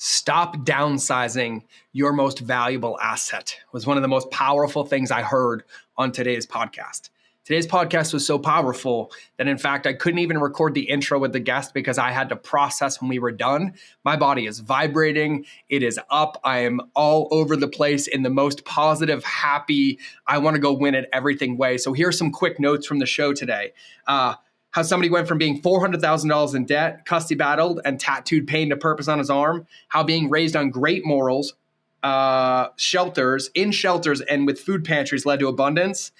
Stop downsizing your most valuable asset was one of the most powerful things I heard on today's podcast. Today's podcast was so powerful that, in fact, I couldn't even record the intro with the guest because I had to process when we were done. My body is vibrating. It is up. I am all over the place in the most positive, happy, I want to go win at everything way. So here's some quick notes from the show today. How somebody went from being $400,000 in debt, custody battled, and tattooed pain to purpose on his arm. How being raised on great morals, shelters, and with food pantries led to abundance.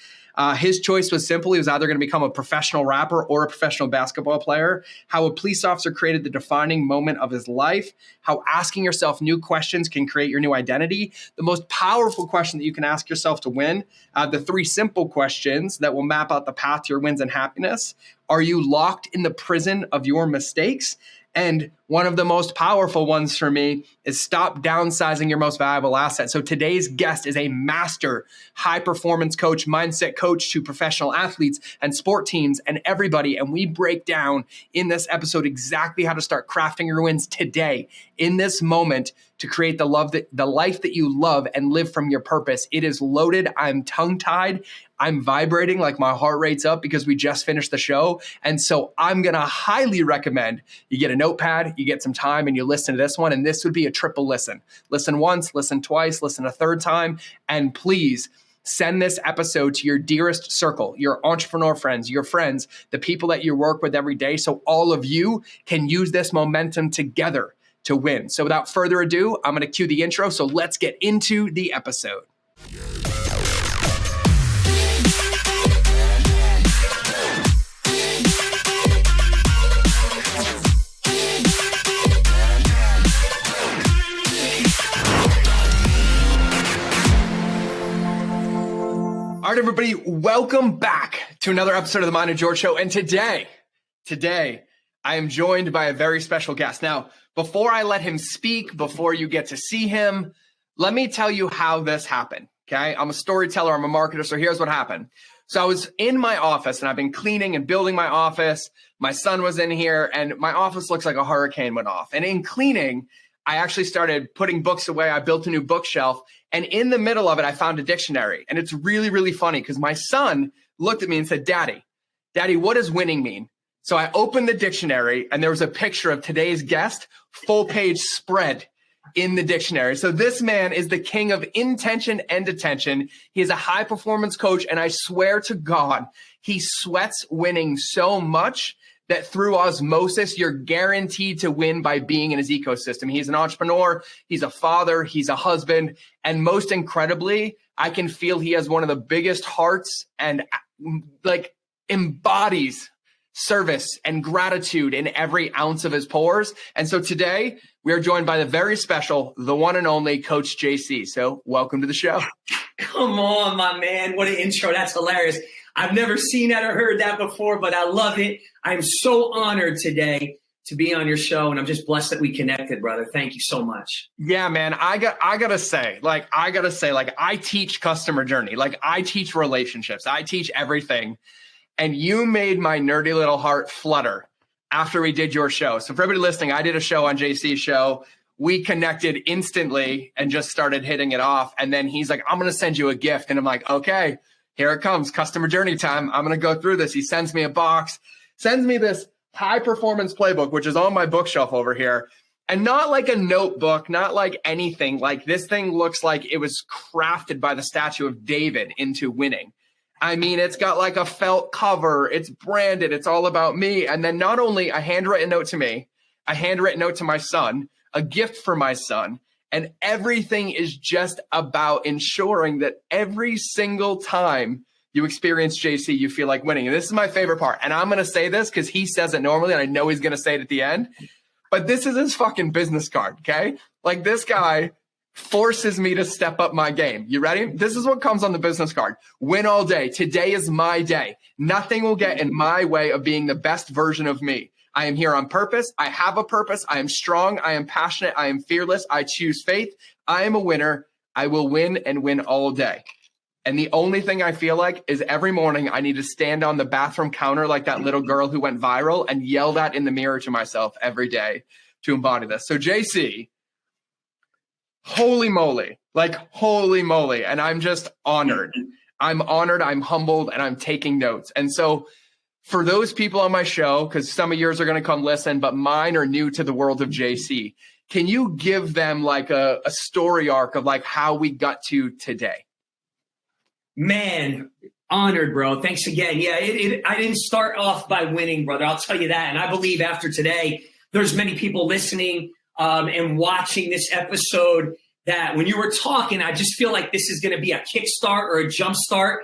His choice was simple. He was either going to become a professional rapper or a professional basketball player. How a police officer created the defining moment of his life. How asking yourself new questions can create your new identity. The most powerful question that you can ask yourself to win. The 3 simple questions that will map out the path to your wins and happiness. Are you locked in the prison of your mistakes? And one of the most powerful ones for me is stop downsizing your most valuable asset. So today's guest is a master high performance coach, mindset coach to professional athletes and sport teams and everybody. And we break down in this episode exactly how to start crafting your wins today in this moment to create the life that you love and live from your purpose. It is loaded. I'm tongue-tied. I'm vibrating, like my heart rate's up because we just finished the show. And so I'm going to highly recommend you get a notepad, you get some time, and you listen to this one. And this would be a triple listen. Listen once, listen twice, listen a third time. And please send this episode to your dearest circle, your entrepreneur friends, your friends, the people that you work with every day. So all of you can use this momentum together to win. So without further ado, I'm going to cue the intro. So let's get into the episode. All right, everybody, welcome back to another episode of the Mind of George Show. And today, I am joined by a very special guest. Now, before I let him speak, before you get to see him, let me tell you how this happened, okay? I'm a storyteller, I'm a marketer, so here's what happened. So I was in my office, and I've been cleaning and building my office. My son was in here, and my office looks like a hurricane went off. And in cleaning, I actually started putting books away. I built a new bookshelf. And in the middle of it, I found a dictionary. And it's really, really funny because my son looked at me and said, Daddy, what does winning mean? So I opened the dictionary and there was a picture of today's guest, full page spread in the dictionary. So this man is the king of intention and attention. He is a high performance coach. And I swear to God, he sweats winning so much that through osmosis, you're guaranteed to win by being in his ecosystem. He's an entrepreneur, he's a father, he's a husband, and most incredibly, I can feel he has one of the biggest hearts and like embodies service and gratitude in every ounce of his pores. And so today, we are joined by the very special, the one and only Coach JC. So welcome to the show. Come on, my man. What an intro. That's hilarious. I've never seen that or heard that before, but I love it. I'm so honored today to be on your show, and I'm just blessed that we connected, brother. Thank you so much. Yeah, man. I gotta say, I teach customer journey. Like, I teach relationships. I teach everything. And you made my nerdy little heart flutter after we did your show. So for everybody listening, I did a show on JC's show. We connected instantly and just started hitting it off. And then he's like, I'm going to send you a gift. And I'm like, okay, here it comes. Customer journey time. I'm going to go through this. He sends me a box, sends me this high performance playbook, which is on my bookshelf over here. And not like a notebook, not like anything. Like, this thing looks like it was crafted by the statue of David into winning. I mean, it's got like a felt cover. It's branded. It's all about me. And then not only a handwritten note to me, a handwritten note to my son, a gift for my son. And everything is just about ensuring that every single time you experience JC, you feel like winning. And this is my favorite part. And I'm going to say this because he says it normally, and I know he's going to say it at the end. But this is his fucking business card, okay? Like, this guy forces me to step up my game. You ready? This is what comes on the business card. Win all day. Today is my day. Nothing will get in my way of being the best version of me. I am here on purpose. I have a purpose. I am strong. I am passionate. I am fearless. I choose faith. I am a winner. I will win and win all day. And the only thing I feel like is every morning I need to stand on the bathroom counter like that little girl who went viral and yell that in the mirror to myself every day to embody this. So JC, Holy moly. Like, holy moly. And I'm just honored. I'm honored, I'm humbled, and I'm taking notes. And so for those people on my show, because some of yours are going to come listen, but mine are new to the world of JC, can you give them like a story arc of like how we got to today? Man, honored, bro. Thanks again. Yeah, I didn't start off by winning, brother. I'll tell you that. And I believe after today, there's many people listening and watching this episode that when you were talking, I just feel like this is going to be a kickstart or a jumpstart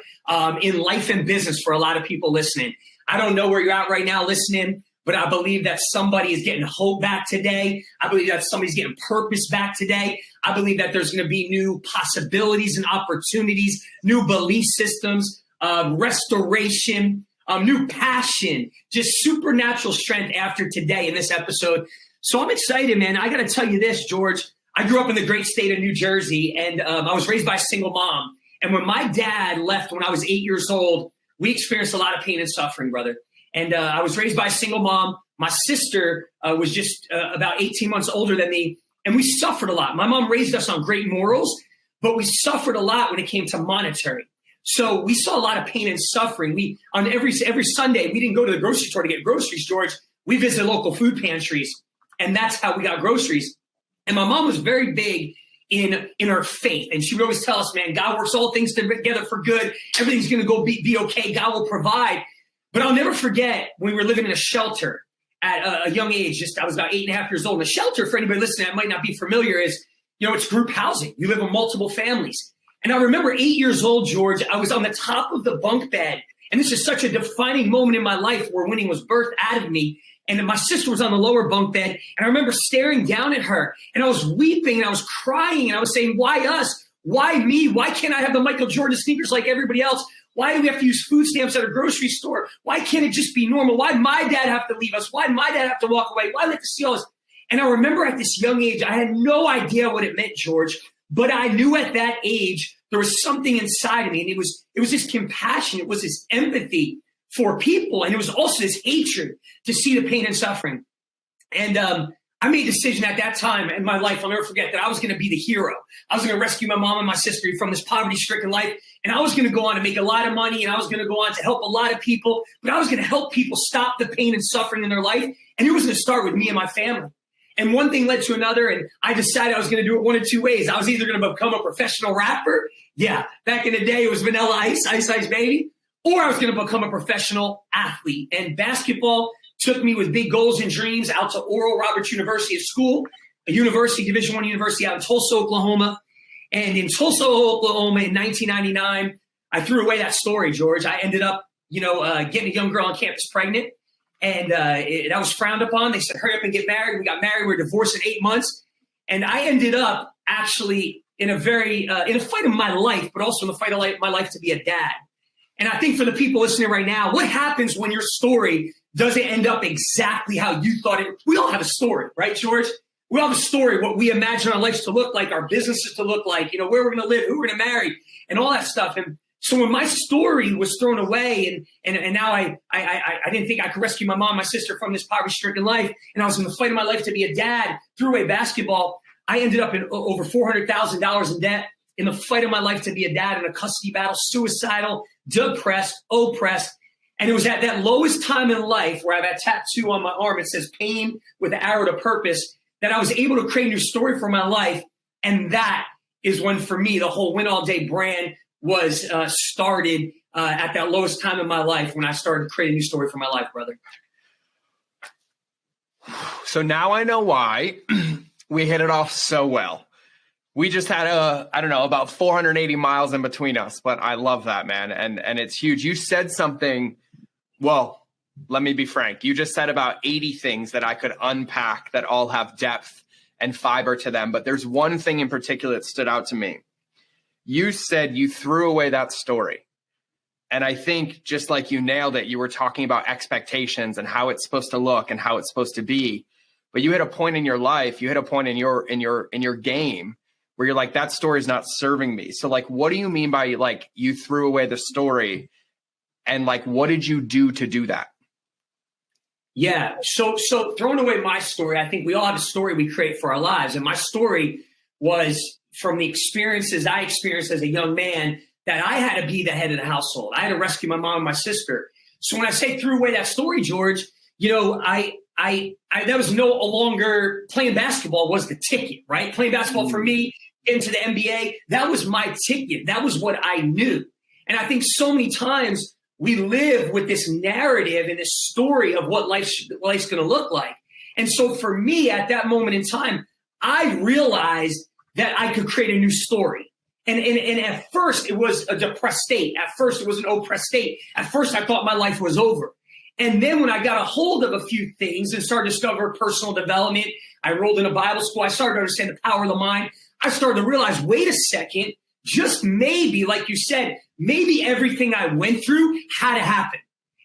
in life and business for a lot of people listening. I don't know where you're at right now listening, but I believe that somebody is getting hope back today. I believe that somebody's getting purpose back today. I believe that there's going to be new possibilities and opportunities, new belief systems, restoration, new passion, just supernatural strength after today in this episode. So I'm excited, man. I got to tell you this, George. I grew up in the great state of New Jersey, and I was raised by a single mom. And when my dad left when I was 8 years old, we experienced a lot of pain and suffering, brother. And I was raised by a single mom. My sister was just about 18 months older than me, and we suffered a lot. My mom raised us on great morals, but we suffered a lot when it came to monetary. So we saw a lot of pain and suffering. We on every Sunday, we didn't go to the grocery store to get groceries, George. We visited local food pantries, and that's how we got groceries. And my mom was very big in her faith. And she would always tell us, man, God works all things together for good. Everything's going to go be okay. God will provide. But I'll never forget when we were living in a shelter at a young age. I was about 8.5 years old. And a shelter, for anybody listening that might not be familiar, is, it's group housing. You live in multiple families. And I remember 8 years old, George, I was on the top of the bunk bed. And this is such a defining moment in my life where winning was birthed out of me. And my sister was on the lower bunk bed. And I remember staring down at her. And I was weeping and I was crying. And I was saying, why us? Why me? Why can't I have the Michael Jordan sneakers like everybody else? Why do we have to use food stamps at a grocery store? Why can't it just be normal? Why my dad have to leave us? Why my dad have to walk away? Why let to see all this? And I remember at this young age, I had no idea what it meant, George. But I knew at that age, there was something inside of me. And it was this compassion. It was this empathy for people. And it was also this hatred to see the pain and suffering. And I made a decision at that time in my life, I'll never forget, that I was going to be the hero. I was going to rescue my mom and my sister from this poverty-stricken life. And I was going to go on to make a lot of money. And I was going to go on to help a lot of people. But I was going to help people stop the pain and suffering in their life. And it was going to start with me and my family. And one thing led to another. And I decided I was going to do it one of two ways. I was either going to become a professional rapper. Yeah, back in the day, it was Vanilla Ice, Ice Ice Baby. Or I was going to become a professional athlete. And basketball took me with big goals and dreams out to Oral Roberts University at school, a university, Division I university out in Tulsa, Oklahoma. And in Tulsa, Oklahoma in 1999, I threw away that story, George. I ended up, getting a young girl on campus pregnant. And that was frowned upon. They said, hurry up and get married. We got married. We were divorced in 8 months. And I ended up actually in a fight of my life, but also in the fight of my life to be a dad. And I think for the people listening right now, what happens when your story doesn't end up exactly how you thought it? We all have a story, right, George? We all have a story, what we imagine our lives to look like, our businesses to look like, where we're going to live, who we're going to marry, and all that stuff. And so when my story was thrown away and now I didn't think I could rescue my mom, my sister from this poverty-stricken life, and I was in the fight of my life to be a dad, threw away basketball, I ended up in over $400,000 in debt in the fight of my life to be a dad in a custody battle, suicidal, depressed, oppressed. And it was at that lowest time in life where I have a tattoo on my arm. It says pain with an arrow to purpose, that I was able to create a new story for my life. And that is when, for me, the whole Win All Day brand was started at that lowest time in my life when I started creating a new story for my life, brother. So now I know why we hit it off so well. We just had about 480 miles in between us, but I love that, man. And it's huge. You said something, well, let me be frank. You just said about 80 things that I could unpack that all have depth and fiber to them. But there's one thing in particular that stood out to me. You said you threw away that story. And I think just like you nailed it, you were talking about expectations and how it's supposed to look and how it's supposed to be. But you hit a point in your life, you hit a point in your game where you're like, that story is not serving me. So like, what do you mean by like, you threw away the story, and like, what did you do to do that? Yeah. So throwing away my story, I think we all have a story we create for our lives. And my story was from the experiences I experienced as a young man that I had to be the head of the household. I had to rescue my mom and my sister. So when I say threw away that story, George, you know, I that was no longer playing basketball was the ticket, right? Playing basketball for me, getting to the NBA, that was my ticket. That was what I knew. And I think so many times we live with this narrative and this story of what life's going to look like. And so for me at that moment in time, I realized that I could create a new story. And at first it was a depressed state. At first it was an oppressed state. At first I thought my life was over. And then when I got a hold of a few things and started to discover personal development, I enrolled in a Bible school. I started to understand the power of the mind. I started to realize, wait a second, just maybe, like you said, maybe everything I went through had to happen.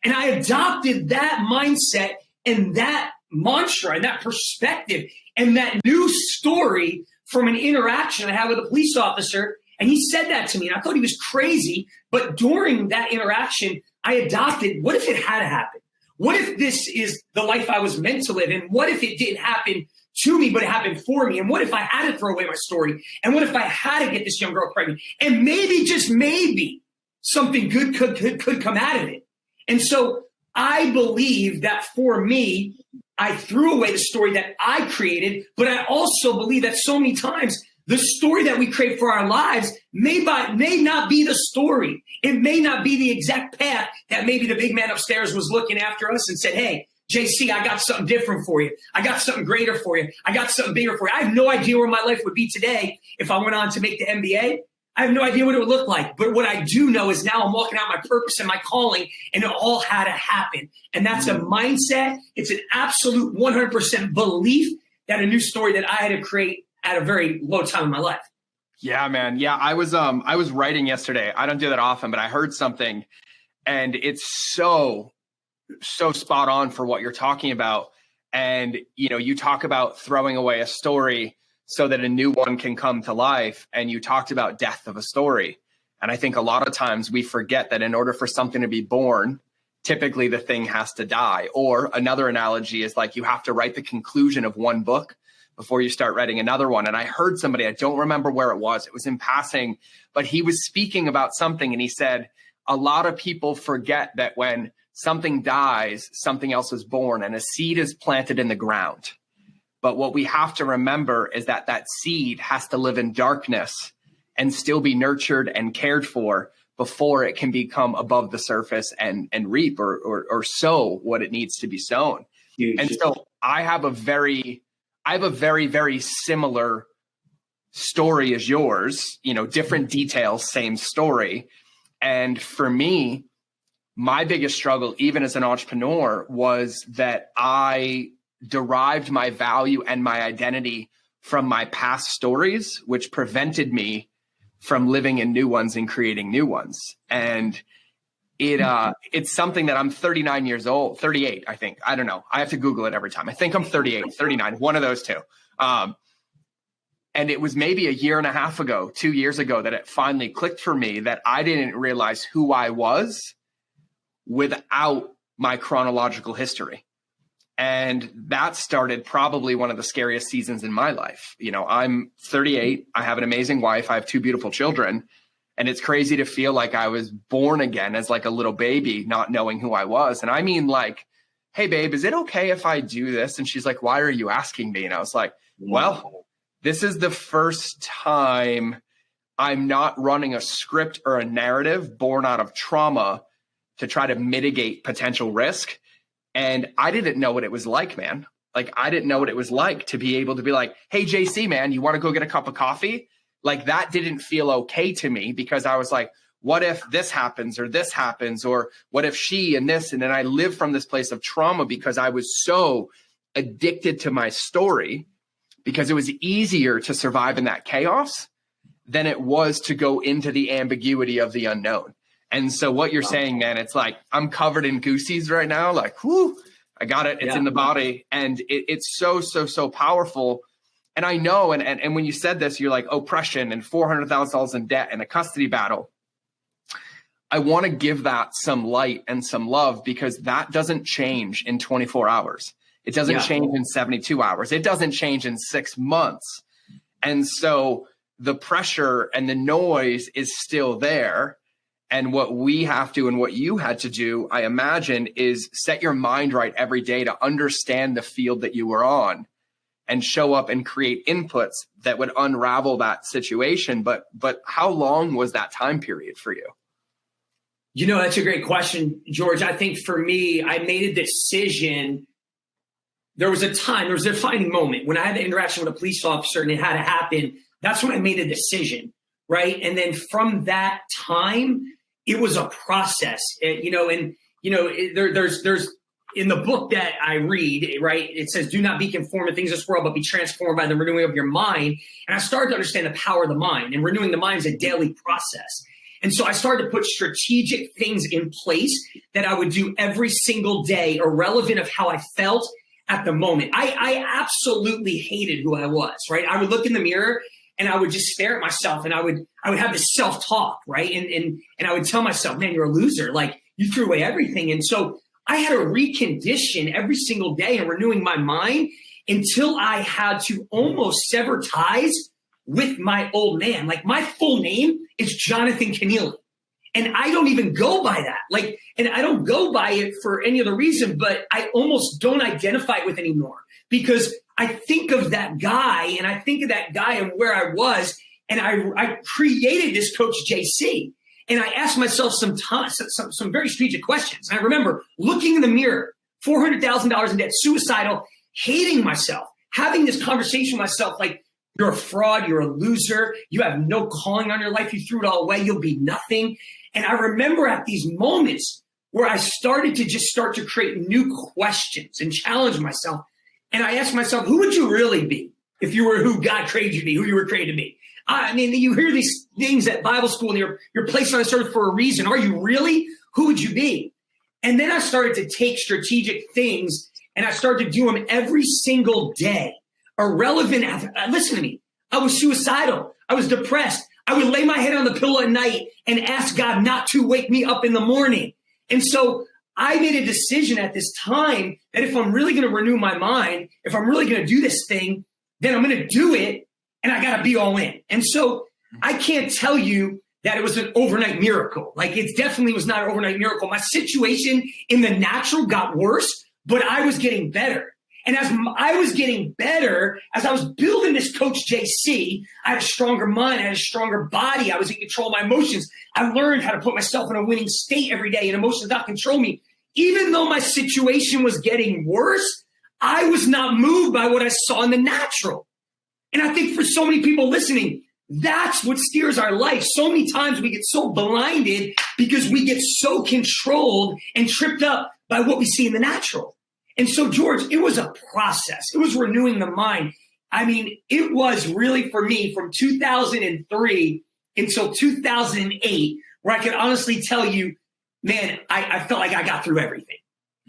And I adopted that mindset and that mantra and that perspective and that new story from an interaction I had with a police officer. And he said that to me, and I thought he was crazy. But during that interaction, I adopted, what if it had to happen? What if this is the life I was meant to live? And what if it didn't happen to me, but it happened for me? And what if I had to throw away my story? And what if I had to get this young girl pregnant? And maybe, just maybe, something good could come out of it. And so I believe that for me, I threw away the story that I created, but I also believe that so many times the story that we create for our lives may not be the story. It may not be the exact path that maybe the big man upstairs was looking after us and said, hey, JC, I got something different for you. I got something greater for you. I got something bigger for you. I have no idea where my life would be today if I went on to make the NBA. I have no idea what it would look like. But what I do know is now I'm walking out my purpose and my calling, and it all had to happen. And that's a mindset. It's an absolute 100% belief that a new story that I had to create at a very low time in my life. Yeah, man. Yeah, I was writing yesterday. I don't do that often, but I heard something, and it's so spot on for what you're talking about. And, you know, you talk about throwing away a story so that a new one can come to life. And you talked about death of a story. And I think a lot of times we forget that in order for something to be born, typically the thing has to die. Or another analogy is like you have to write the conclusion of one book before you start writing another one. And I heard somebody, I don't remember where it was in passing, but he was speaking about something. And he said, a lot of people forget that when something dies, something else is born, and a seed is planted in the ground. But what we have to remember is that that seed has to live in darkness and still be nurtured and cared for before it can become above the surface and reap or sow what it needs to be sown. Huge. And so I have a very, very similar story as yours, you know, different details, same story. And for me, my biggest struggle, even as an entrepreneur, was that I derived my value and my identity from my past stories, which prevented me from living in new ones and creating new ones. And it's something that I'm 39 years old, 38, I think. I don't know. I have to Google it every time. I think I'm 38, 39, one of those two. And it was maybe a year and a half ago, 2 years ago, that it finally clicked for me that I didn't realize who I was without my chronological history. And that started probably one of the scariest seasons in my life. You know, I'm 38. I have an amazing wife. I have 2 beautiful children. And it's crazy to feel like I was born again as like a little baby, not knowing who I was. And I mean, like, hey, babe, is it okay if I do this? And she's like, why are you asking me? And I was like, well, this is the first time I'm not running a script or a narrative born out of trauma to try to mitigate potential risk. And I didn't know what it was like, man. Like, I didn't know what it was like to be able to be like, hey, JC, man, you want to go get a cup of coffee? Like, that didn't feel okay to me because I was like, what if this happens or what if she and this? And then I live from this place of trauma because I was so addicted to my story because it was easier to survive in that chaos than it was to go into the ambiguity of the unknown. And so what you're saying, man, it's like, I'm covered in goosies right now. Like, whoo, I got it. It's in the body. And it's so powerful. And I know, and when you said this, you're like oppression and $400,000 in debt and a custody battle. I want to give that some light and some love because that doesn't change in 24 hours. It doesn't change in 72 hours. It doesn't change in 6 months. And so the pressure and the noise is still there. And what we have to, and what you had to do, I imagine, is set your mind right every day to understand the field that you were on and show up and create inputs that would unravel that situation. But how long was that time period for you? You know, that's a great question, George. I think for me, I made a decision. There was a defining moment when I had the interaction with a police officer and it had to happen. That's when I made a decision, right? And then from that time, it was a process, there's in the book that I read, right, it says, do not be conformed to things of this world, but be transformed by the renewing of your mind. And I started to understand the power of the mind, and renewing the mind is a daily process. And so I started to put strategic things in place that I would do every single day, irrelevant of how I felt at the moment. I absolutely hated who I was, right? I would look in the mirror and I would just stare at myself, and I would have this self-talk, right? And I would tell myself, man, you're a loser. Like, you threw away everything. And so I had to recondition every single day and renewing my mind until I had to almost sever ties with my old man. Like, my full name is Jonathan Keneally. And I don't even go by that. Like, and I don't go by it for any other reason, but I almost don't identify it with anymore, because I think of that guy and where I was, and I created this Coach JC. And I asked myself some very strategic questions. And I remember looking in the mirror, $400,000 in debt, suicidal, hating myself, having this conversation with myself like, you're a fraud, you're a loser, you have no calling on your life, you threw it all away, you'll be nothing. And I remember at these moments where I started to create new questions and challenge myself. And I asked myself, who would you really be if you were who God created you to be, who you were created to be? I mean, you hear these things at Bible school and you're placed on this earth for a reason. Are you really? Who would you be? And then I started to take strategic things and I started to do them every single day. Irrelevant. Listen to me. I was suicidal. I was depressed. I would lay my head on the pillow at night and ask God not to wake me up in the morning. And so I made a decision at this time that if I'm really going to renew my mind, if I'm really going to do this thing, then I'm going to do it, and I got to be all in. And so I can't tell you that it was an overnight miracle. Like, it definitely was not an overnight miracle. My situation in the natural got worse, but I was getting better. And as I was getting better, as I was building this Coach JC, I had a stronger mind, I had a stronger body, I was in control of my emotions. I learned how to put myself in a winning state every day and emotions not control me. Even though my situation was getting worse, I was not moved by what I saw in the natural. And I think for so many people listening, that's what steers our life. So many times we get so blinded because we get so controlled and tripped up by what we see in the natural. And so, George, it was a process. It was renewing the mind. I mean, it was really, for me, from 2003 until 2008, where I could honestly tell you, man, I felt like I got through everything.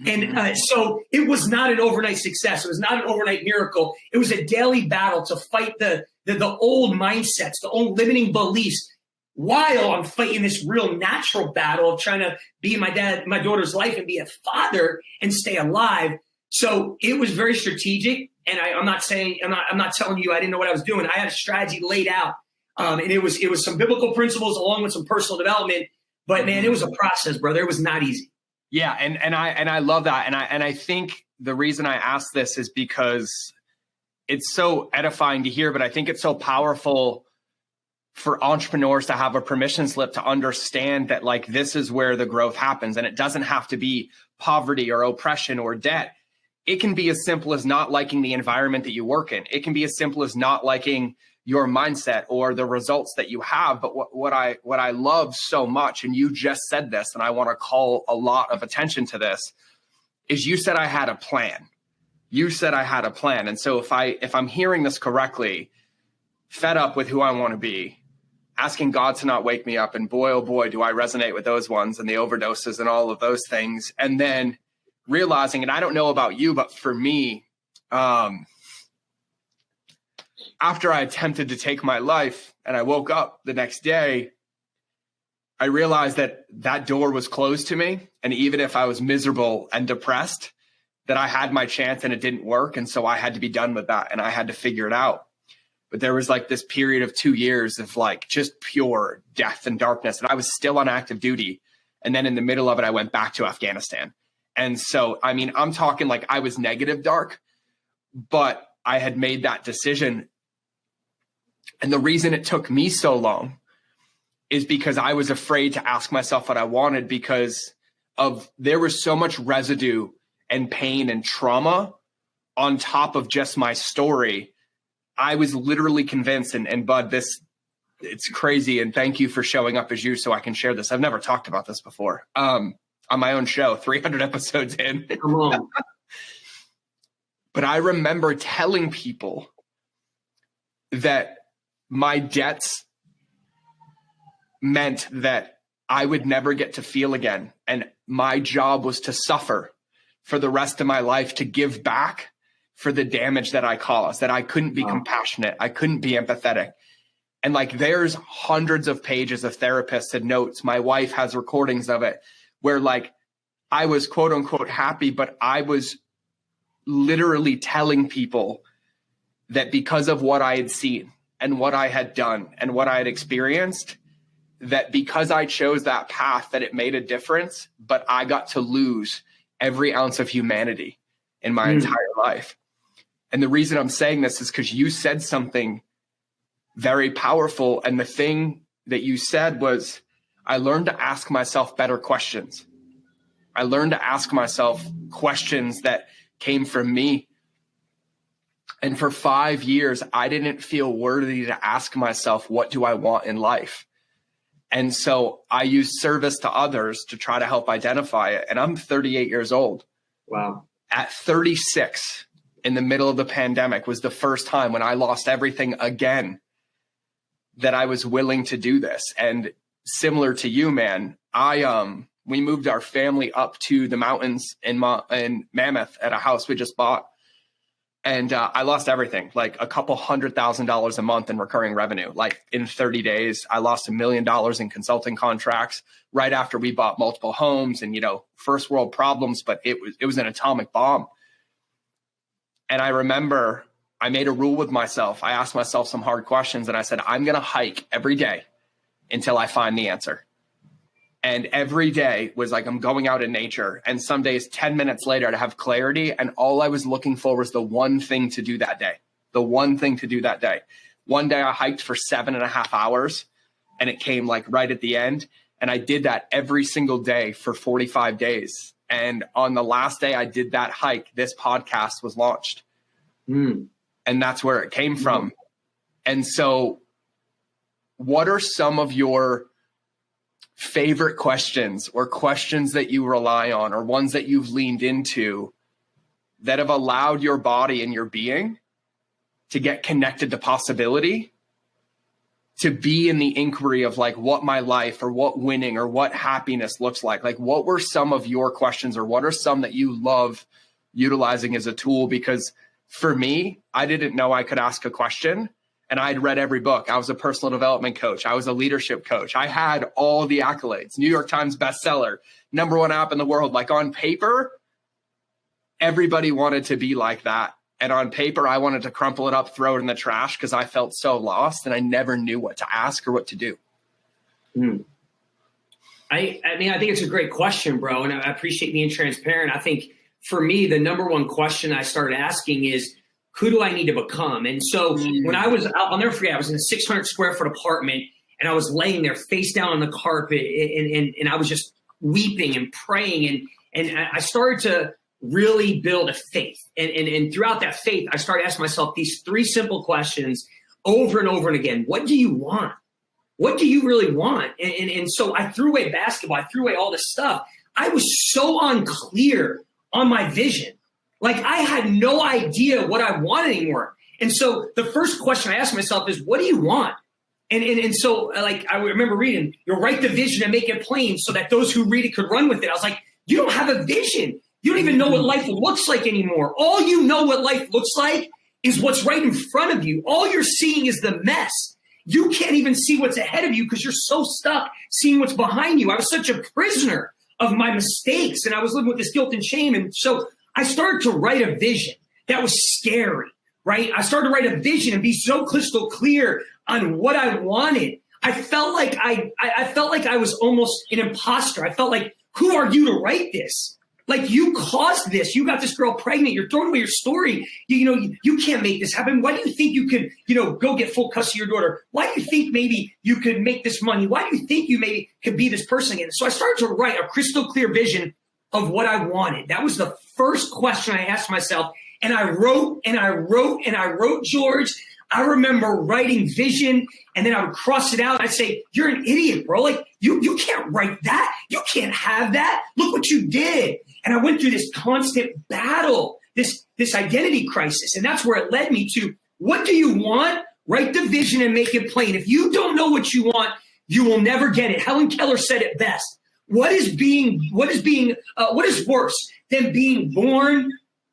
And so it was not an overnight success. It was not an overnight miracle. It was a daily battle to fight the old mindsets, the old limiting beliefs, while I'm fighting this real natural battle of trying to be in my daughter's life and be a father and stay alive. So it was very strategic. And I'm not telling you I didn't know what I was doing. I had a strategy laid out. And it was some biblical principles along with some personal development. But man, it was a process, brother. It was not easy. Yeah, and I love that. And I think the reason I ask this is because it's so edifying to hear, but I think it's so powerful for entrepreneurs to have a permission slip to understand that, like, this is where the growth happens. And it doesn't have to be poverty or oppression or debt. It can be as simple as not liking the environment that you work in. It can be as simple as not liking your mindset or the results that you have. But what I love so much, and you just said this, and I want to call a lot of attention to this, is you said I had a plan. You said I had a plan. And so if I'm hearing this correctly, fed up with who I want to be, asking God to not wake me up, and boy, oh boy, do I resonate with those ones and the overdoses and all of those things. And then realizing, and I don't know about you, but for me, after I attempted to take my life and I woke up the next day, I realized that that door was closed to me. And even if I was miserable and depressed, that I had my chance and it didn't work. And so I had to be done with that and I had to figure it out. but there was like this period of 2 years of like just pure death and darkness. And I was still on active duty. And then in the middle of it, I went back to Afghanistan. And so, I mean, I'm talking like I was negative dark, but I had made that decision. And the reason it took me so long is because I was afraid to ask myself what I wanted, because of there was so much residue and pain and trauma on top of just my story. I was literally convinced, and Bud, it's crazy. And thank you for showing up as you so I can share this. I've never talked about this before on my own show, 300 episodes in. Come on. But I remember telling people that my debts meant that I would never get to feel again. And my job was to suffer for the rest of my life, to give back for the damage that I caused, that I couldn't be compassionate. I couldn't be empathetic. And like, there's hundreds of pages of therapists and notes. My wife has recordings of it where like I was quote unquote happy, but I was literally telling people that because of what I had seen and what I had done and what I had experienced, that because I chose that path, that it made a difference, but I got to lose every ounce of humanity in my entire life. And the reason I'm saying this is because you said something very powerful. And the thing that you said was, I learned to ask myself better questions. I learned to ask myself questions that came from me. And for 5 years, I didn't feel worthy to ask myself, what do I want in life? And so I used service to others to try to help identify it. And I'm 38 years old. Wow. At 36, in the middle of the pandemic, was the first time when I lost everything again that I was willing to do this. And similar to you, man, we moved our family up to the mountains in Mammoth at a house we just bought. And I lost everything, like a couple $100,000 a month in recurring revenue. Like in 30 days, I lost $1 million in consulting contracts right after we bought multiple homes and, first world problems, but it was an atomic bomb. And I remember I made a rule with myself. I asked myself some hard questions and I said, I'm going to hike every day until I find the answer. And every day was like, I'm going out in nature. And some days, 10 minutes later, to have clarity. And all I was looking for was the one thing to do that day. The one thing to do that day. One day I hiked for 7.5 hours and it came like right at the end. And I did that every single day for 45 days. And on the last day I did that hike, this podcast was launched. And that's where it came from. And so what are some of your favorite questions or questions that you rely on or ones that you've leaned into that have allowed your body and your being to get connected to possibility, to be in the inquiry of like what my life or what winning or what happiness looks like? Like, what were some of your questions, or what are some that you love utilizing as a tool? Because for me, I didn't know I could ask a question. And I'd read every book. I was a personal development coach. I was a leadership coach. I had all the accolades, New York Times bestseller, #1 app in the world. Like on paper, everybody wanted to be like that. And on paper, I wanted to crumple it up, throw it in the trash because I felt so lost and I never knew what to ask or what to do. I mean, I think it's a great question, bro. And I appreciate being transparent. I think for me, the #1 question I started asking is, who do I need to become? And so when I'll never forget, I was in a 600 square foot apartment and I was laying there face down on the carpet and I was just weeping and praying. And I started to really build a faith. And throughout that faith, I started asking myself these 3 simple questions over and over and again. What do you want? What do you really want? And so I threw away basketball. I threw away all this stuff. I was so unclear on my vision. Like I had no idea what I wanted anymore. And so the first question I asked myself is, what do you want? And so like, I remember reading, you'll write the vision and make it plain so that those who read it could run with it. I was like, you don't have a vision. You don't even know what life looks like anymore. All you know what life looks like is what's right in front of you. All you're seeing is the mess. You can't even see what's ahead of you because you're so stuck seeing what's behind you. I was such a prisoner of my mistakes and I was living with this guilt and shame. And so I started to write a vision that was scary, right? I started to write a vision and be so crystal clear on what I wanted. I felt like I was almost an imposter. I felt like, who are you to write this? Like, you caused this. You got this girl pregnant. You're throwing away your story. You can't make this happen. Why do you think you could, go get full custody of your daughter? Why do you think maybe you could make this money? Why do you think you maybe could be this person again? So I started to write a crystal clear vision of what I wanted. That was the first question I asked myself. And I wrote, George. I remember writing vision, and then I would cross it out. I'd say, you're an idiot, bro. Like, you can't write that. You can't have that. Look what you did. And I went through this constant battle, this identity crisis. And that's where it led me to, what do you want? Write the vision and make it plain. If you don't know what you want, you will never get it. Helen Keller said it best. What is worse than being born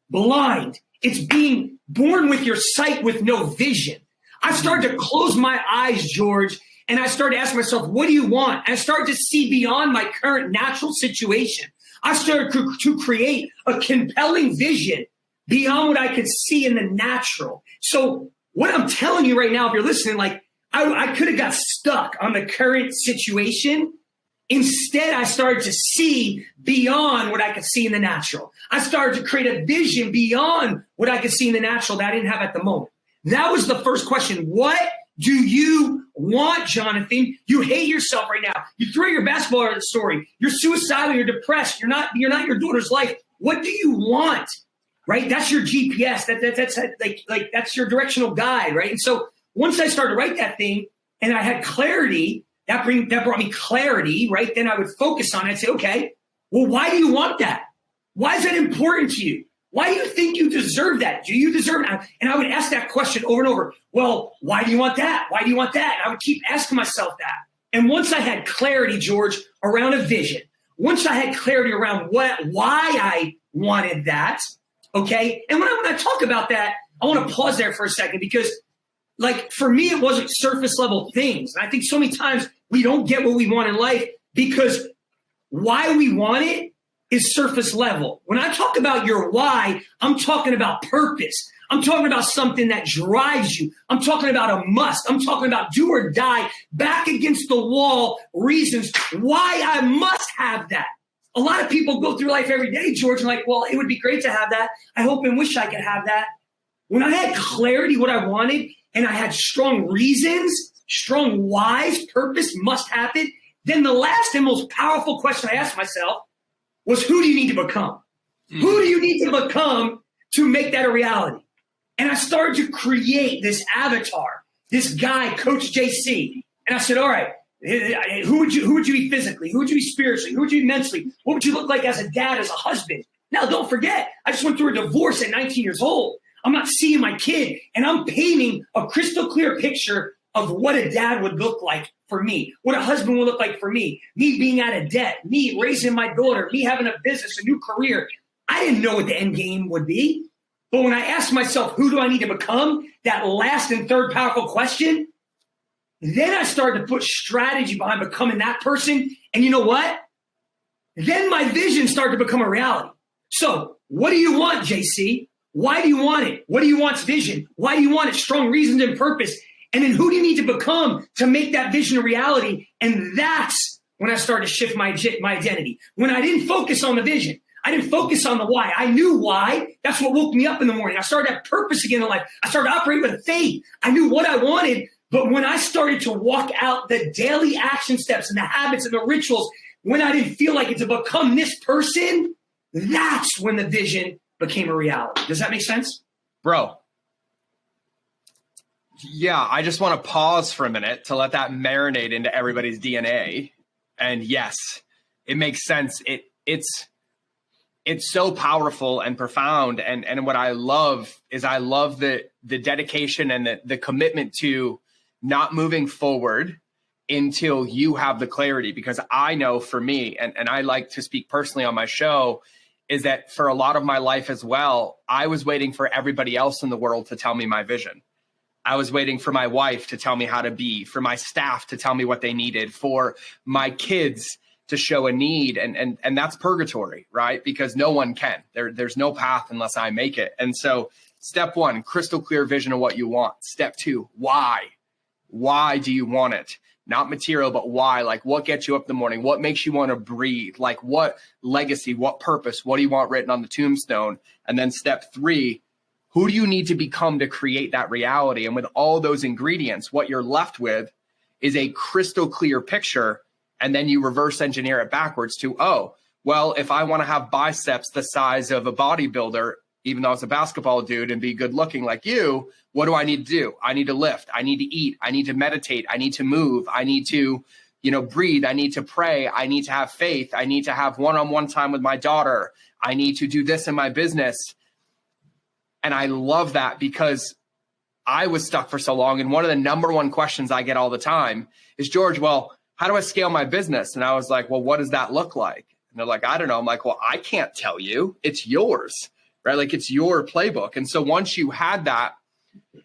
blind? It's being born with your sight with no vision. I started to close my eyes, George, and I started to ask myself, what do you want? And I started to see beyond my current natural situation. I started to create a compelling vision beyond what I could see in the natural. So what I'm telling you right now, if you're listening, like, I could have got stuck on the current situation. Instead, I started to see beyond what I could see in the natural. I started to create a vision beyond what I could see in the natural that I didn't have at the moment. That was the first question. What do you want, Jonathan? You hate yourself right now. You throw your basketball out of the story. You're suicidal. You're depressed. You're not your daughter's life. What do you want? Right? That's your GPS. That's your directional guide, right? And so once I started to write that thing and I had clarity, that brought me clarity, right? Then I would focus on it and say, okay, well, why do you want that? Why is that important to you? Why do you think you deserve that? Do you deserve it? And I would ask that question over and over. Well, why do you want that? Why do you want that? And I would keep asking myself that. And once I had clarity, George, around a vision, once I had clarity around why I wanted that, okay? And when I talk about that, I want to pause there for a second because, like, for me, it wasn't surface level things. And I think so many times we don't get what we want in life because why we want it is surface level. When I talk about your why, I'm talking about purpose. I'm talking about something that drives you. I'm talking about a must. I'm talking about do or die, back against the wall reasons why I must have that. A lot of people go through life every day, George, and like, well, it would be great to have that. I hope and wish I could have that. When I had clarity what I wanted and I had strong reasons, strong whys, purpose must happen, then the last and most powerful question I asked myself was, who do you need to become? Who do you need to become to make that a reality? And I started to create this avatar, this guy, Coach JC. And I said, all right, who would you be physically? Who would you be spiritually? Who would you be mentally? What would you look like as a dad, as a husband? Now, don't forget, I just went through a divorce at 19 years old. I'm not seeing my kid, and I'm painting a crystal clear picture of what a dad would look like for me, what a husband would look like for me being out of debt, me raising my daughter, me having a business, a new career. I didn't know what the end game would be. But when I asked myself, who do I need to become, that last and third powerful question, then I started to put strategy behind becoming that person. And you know what? Then my vision started to become a reality. So what do you want, JC? Why do you want it? What do you want's vision? Why do you want it? Strong reasons and purpose. And then who do you need to become to make that vision a reality? And that's when I started to shift my identity. When I didn't focus on the vision, I didn't focus on the why. I knew why. That's what woke me up in the morning. I started to have purpose again in life. I started operating with faith. I knew what I wanted. But when I started to walk out the daily action steps and the habits and the rituals, when I didn't feel like it to become this person, that's when the vision became a reality. Does that make sense? Bro. Yeah, I just want to pause for a minute to let that marinate into everybody's DNA. And yes, it makes sense. It's so powerful and profound. And what I love is the dedication and the commitment to not moving forward until you have the clarity. Because I know for me, and I like to speak personally on my show, is that for a lot of my life as well, I was waiting for everybody else in the world to tell me my vision. I was waiting for my wife to tell me how to be, for my staff to tell me what they needed, for my kids to show a need. And that's purgatory, right? Because no one can. There's no path unless I make it. And so Step 1, crystal clear vision of what you want. Step 2, why? Why do you want it? Not material, but why? Like, what gets you up in the morning? What makes you want to breathe? Like, what legacy, what purpose? What do you want written on the tombstone? And then step 3, who do you need to become to create that reality? And with all those ingredients, what you're left with is a crystal clear picture. And then you reverse engineer it backwards to, oh, well, if I want to have biceps the size of a bodybuilder, even though I was a basketball dude, and be good looking like you, what do I need to do? I need to lift. I need to eat. I need to meditate. I need to move. I need to, breathe. I need to pray. I need to have faith. I need to have one-on-one time with my daughter. I need to do this in my business. And I love that because I was stuck for so long. And one of the number one questions I get all the time is, George, well, how do I scale my business? And I was like, well, what does that look like? And they're like, I don't know. I'm like, well, I can't tell you. It's yours, right? Like, it's your playbook. And so once you had that,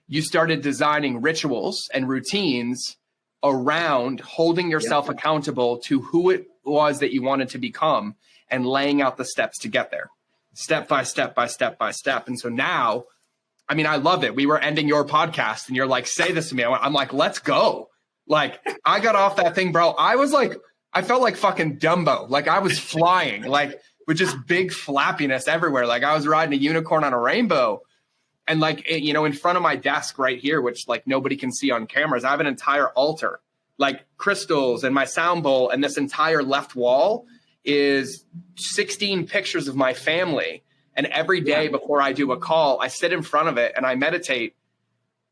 you started designing rituals and routines around holding yourself accountable to who it was that you wanted to become and laying out the steps to get there, step by step by step by step. And so now, I mean, I love it. We were ending your podcast and you're like, say this to me. I'm like, let's go. Like, I got off that thing, bro. I felt like fucking Dumbo. Like, I was flying, like, with just big flappiness everywhere. Like, I was riding a unicorn on a rainbow. And like, in front of my desk right here, which like nobody can see on cameras, I have an entire altar, like crystals and my sound bowl. And this entire left wall is 16 pictures of my family. And every day before I do a call, I sit in front of it and I meditate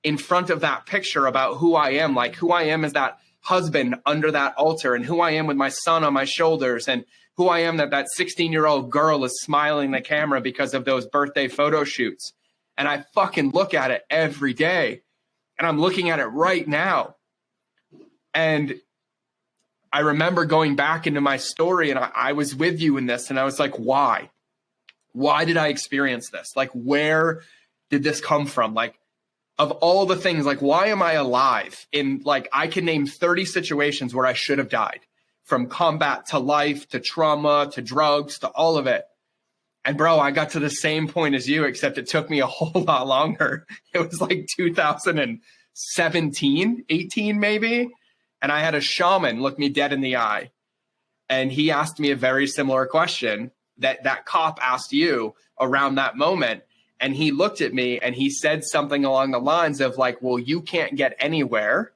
in front of that picture about who I am. Like, who I am as that husband under that altar, and who I am with my son on my shoulders, and who I am that 16-year-old girl is smiling at the camera because of those birthday photo shoots. And I fucking look at it every day, and I'm looking at it right now. And I remember going back into my story, and I was with you in this, and I was like, why? Why did I experience this? Like, where did this come from? Like, of all the things, like, why am I alive? In like, I can name 30 situations where I should have died, from combat to life to trauma to drugs to all of it. And bro, I got to the same point as you, except it took me a whole lot longer. It was like 2017, 18 maybe. And I had a shaman look me dead in the eye. And he asked me a very similar question that cop asked you around that moment. And he looked at me and he said something along the lines of like, well, you can't get anywhere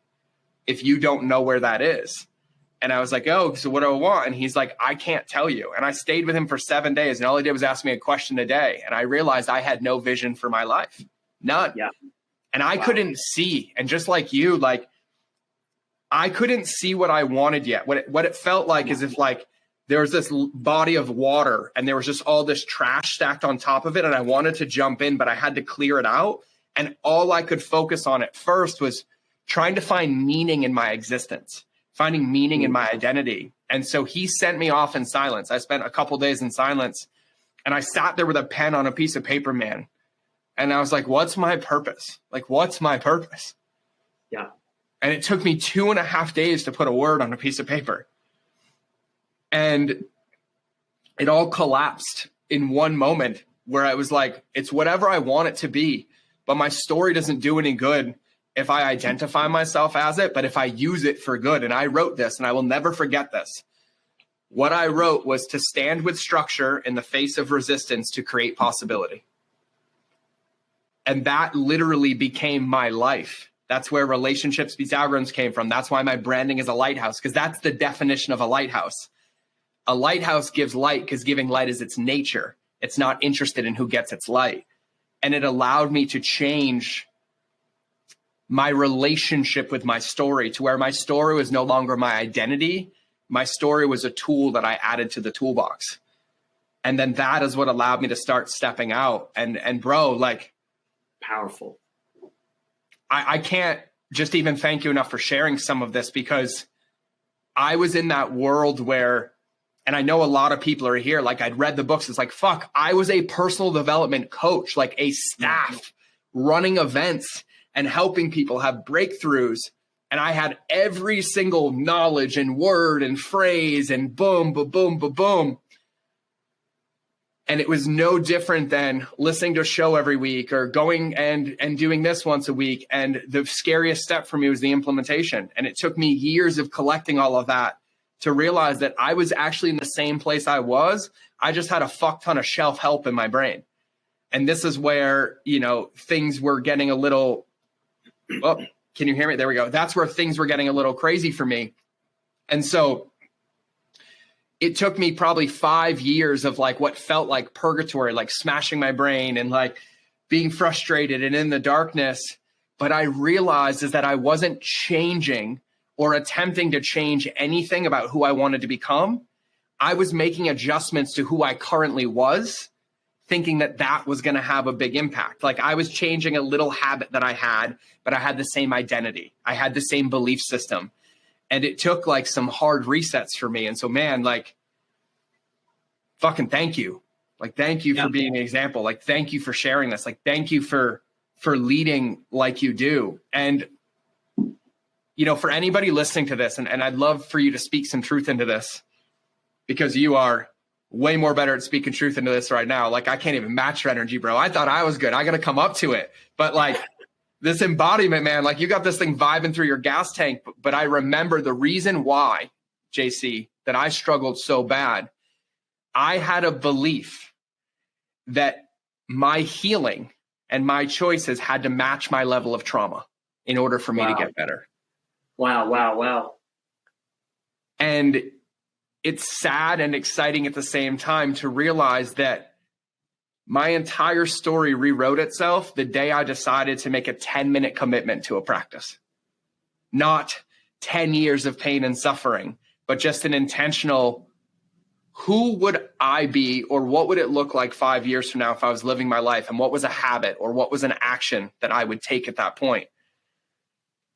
if you don't know where that is. And I was like, oh, so what do I want? And he's like, I can't tell you. And I stayed with him for 7 days. And all he did was ask me a question a day. And I realized I had no vision for my life. None. Yeah. And I couldn't see. And just like you, like, I couldn't see what I wanted yet. What it felt like is if like there was this body of water and there was just all this trash stacked on top of it. And I wanted to jump in, but I had to clear it out. And all I could focus on at first was trying to find meaning in my existence, finding meaning in my identity. And so he sent me off in silence. I spent a couple days in silence, and I sat there with a pen on a piece of paper, man. And I was like, what's my purpose? Like, what's my purpose? Yeah. And it took me 2.5 days to put a word on a piece of paper. And it all collapsed in one moment where I was like, it's whatever I want it to be, but my story doesn't do any good if I identify myself as it, but if I use it for good. And I wrote this, and I will never forget this. What I wrote was to stand with structure in the face of resistance to create possibility. And that literally became my life. That's where relationships beats algorithms came from. That's why my branding is a lighthouse, because that's the definition of a lighthouse. A lighthouse gives light because giving light is its nature. It's not interested in who gets its light. And it allowed me to change my relationship with my story to where my story was no longer my identity. My story was a tool that I added to the toolbox. And then that is what allowed me to start stepping out. And bro, like, powerful. I can't just even thank you enough for sharing some of this, because I was in that world where, and I know a lot of people are here, like, I'd read the books. It's like, fuck, I was a personal development coach, like a staff running events and helping people have breakthroughs. And I had every single knowledge and word and phrase and boom, boom, boom, boom, boom. And it was no different than listening to a show every week or going and doing this once a week. And the scariest step for me was the implementation. And it took me years of collecting all of that to realize that I was actually in the same place I was. I just had a fuck ton of shelf help in my brain. And this is where, things were getting a little, oh, can you hear me? There we go. That's where things were getting a little crazy for me. And so it took me probably 5 years of like what felt like purgatory, like smashing my brain and like being frustrated and in the darkness. But I realized is that I wasn't changing or attempting to change anything about who I wanted to become. I was making adjustments to who I currently was, thinking that that was going to have a big impact. Like I was changing a little habit that I had, but I had the same identity. I had the same belief system. And it took like some hard resets for me. And so, man, like, fucking thank you. Like, thank you for being an example. Like, thank you for sharing this. Like, thank you for leading like you do. And, for anybody listening to this, and I'd love for you to speak some truth into this because you are way more better at speaking truth into this right now. Like, I can't even match your energy, bro. I thought I was good. I got to come up to it. But like, this embodiment, man, like you got this thing vibing through your gas tank. But I remember the reason why, JC, that I struggled so bad. I had a belief that my healing and my choices had to match my level of trauma in order for me to get better. Wow. And it's sad and exciting at the same time to realize that my entire story rewrote itself the day I decided to make a 10-minute commitment to a practice. Not 10 years of pain and suffering, but just an intentional, who would I be or what would it look like 5 years from now if I was living my life? And what was a habit or what was an action that I would take at that point?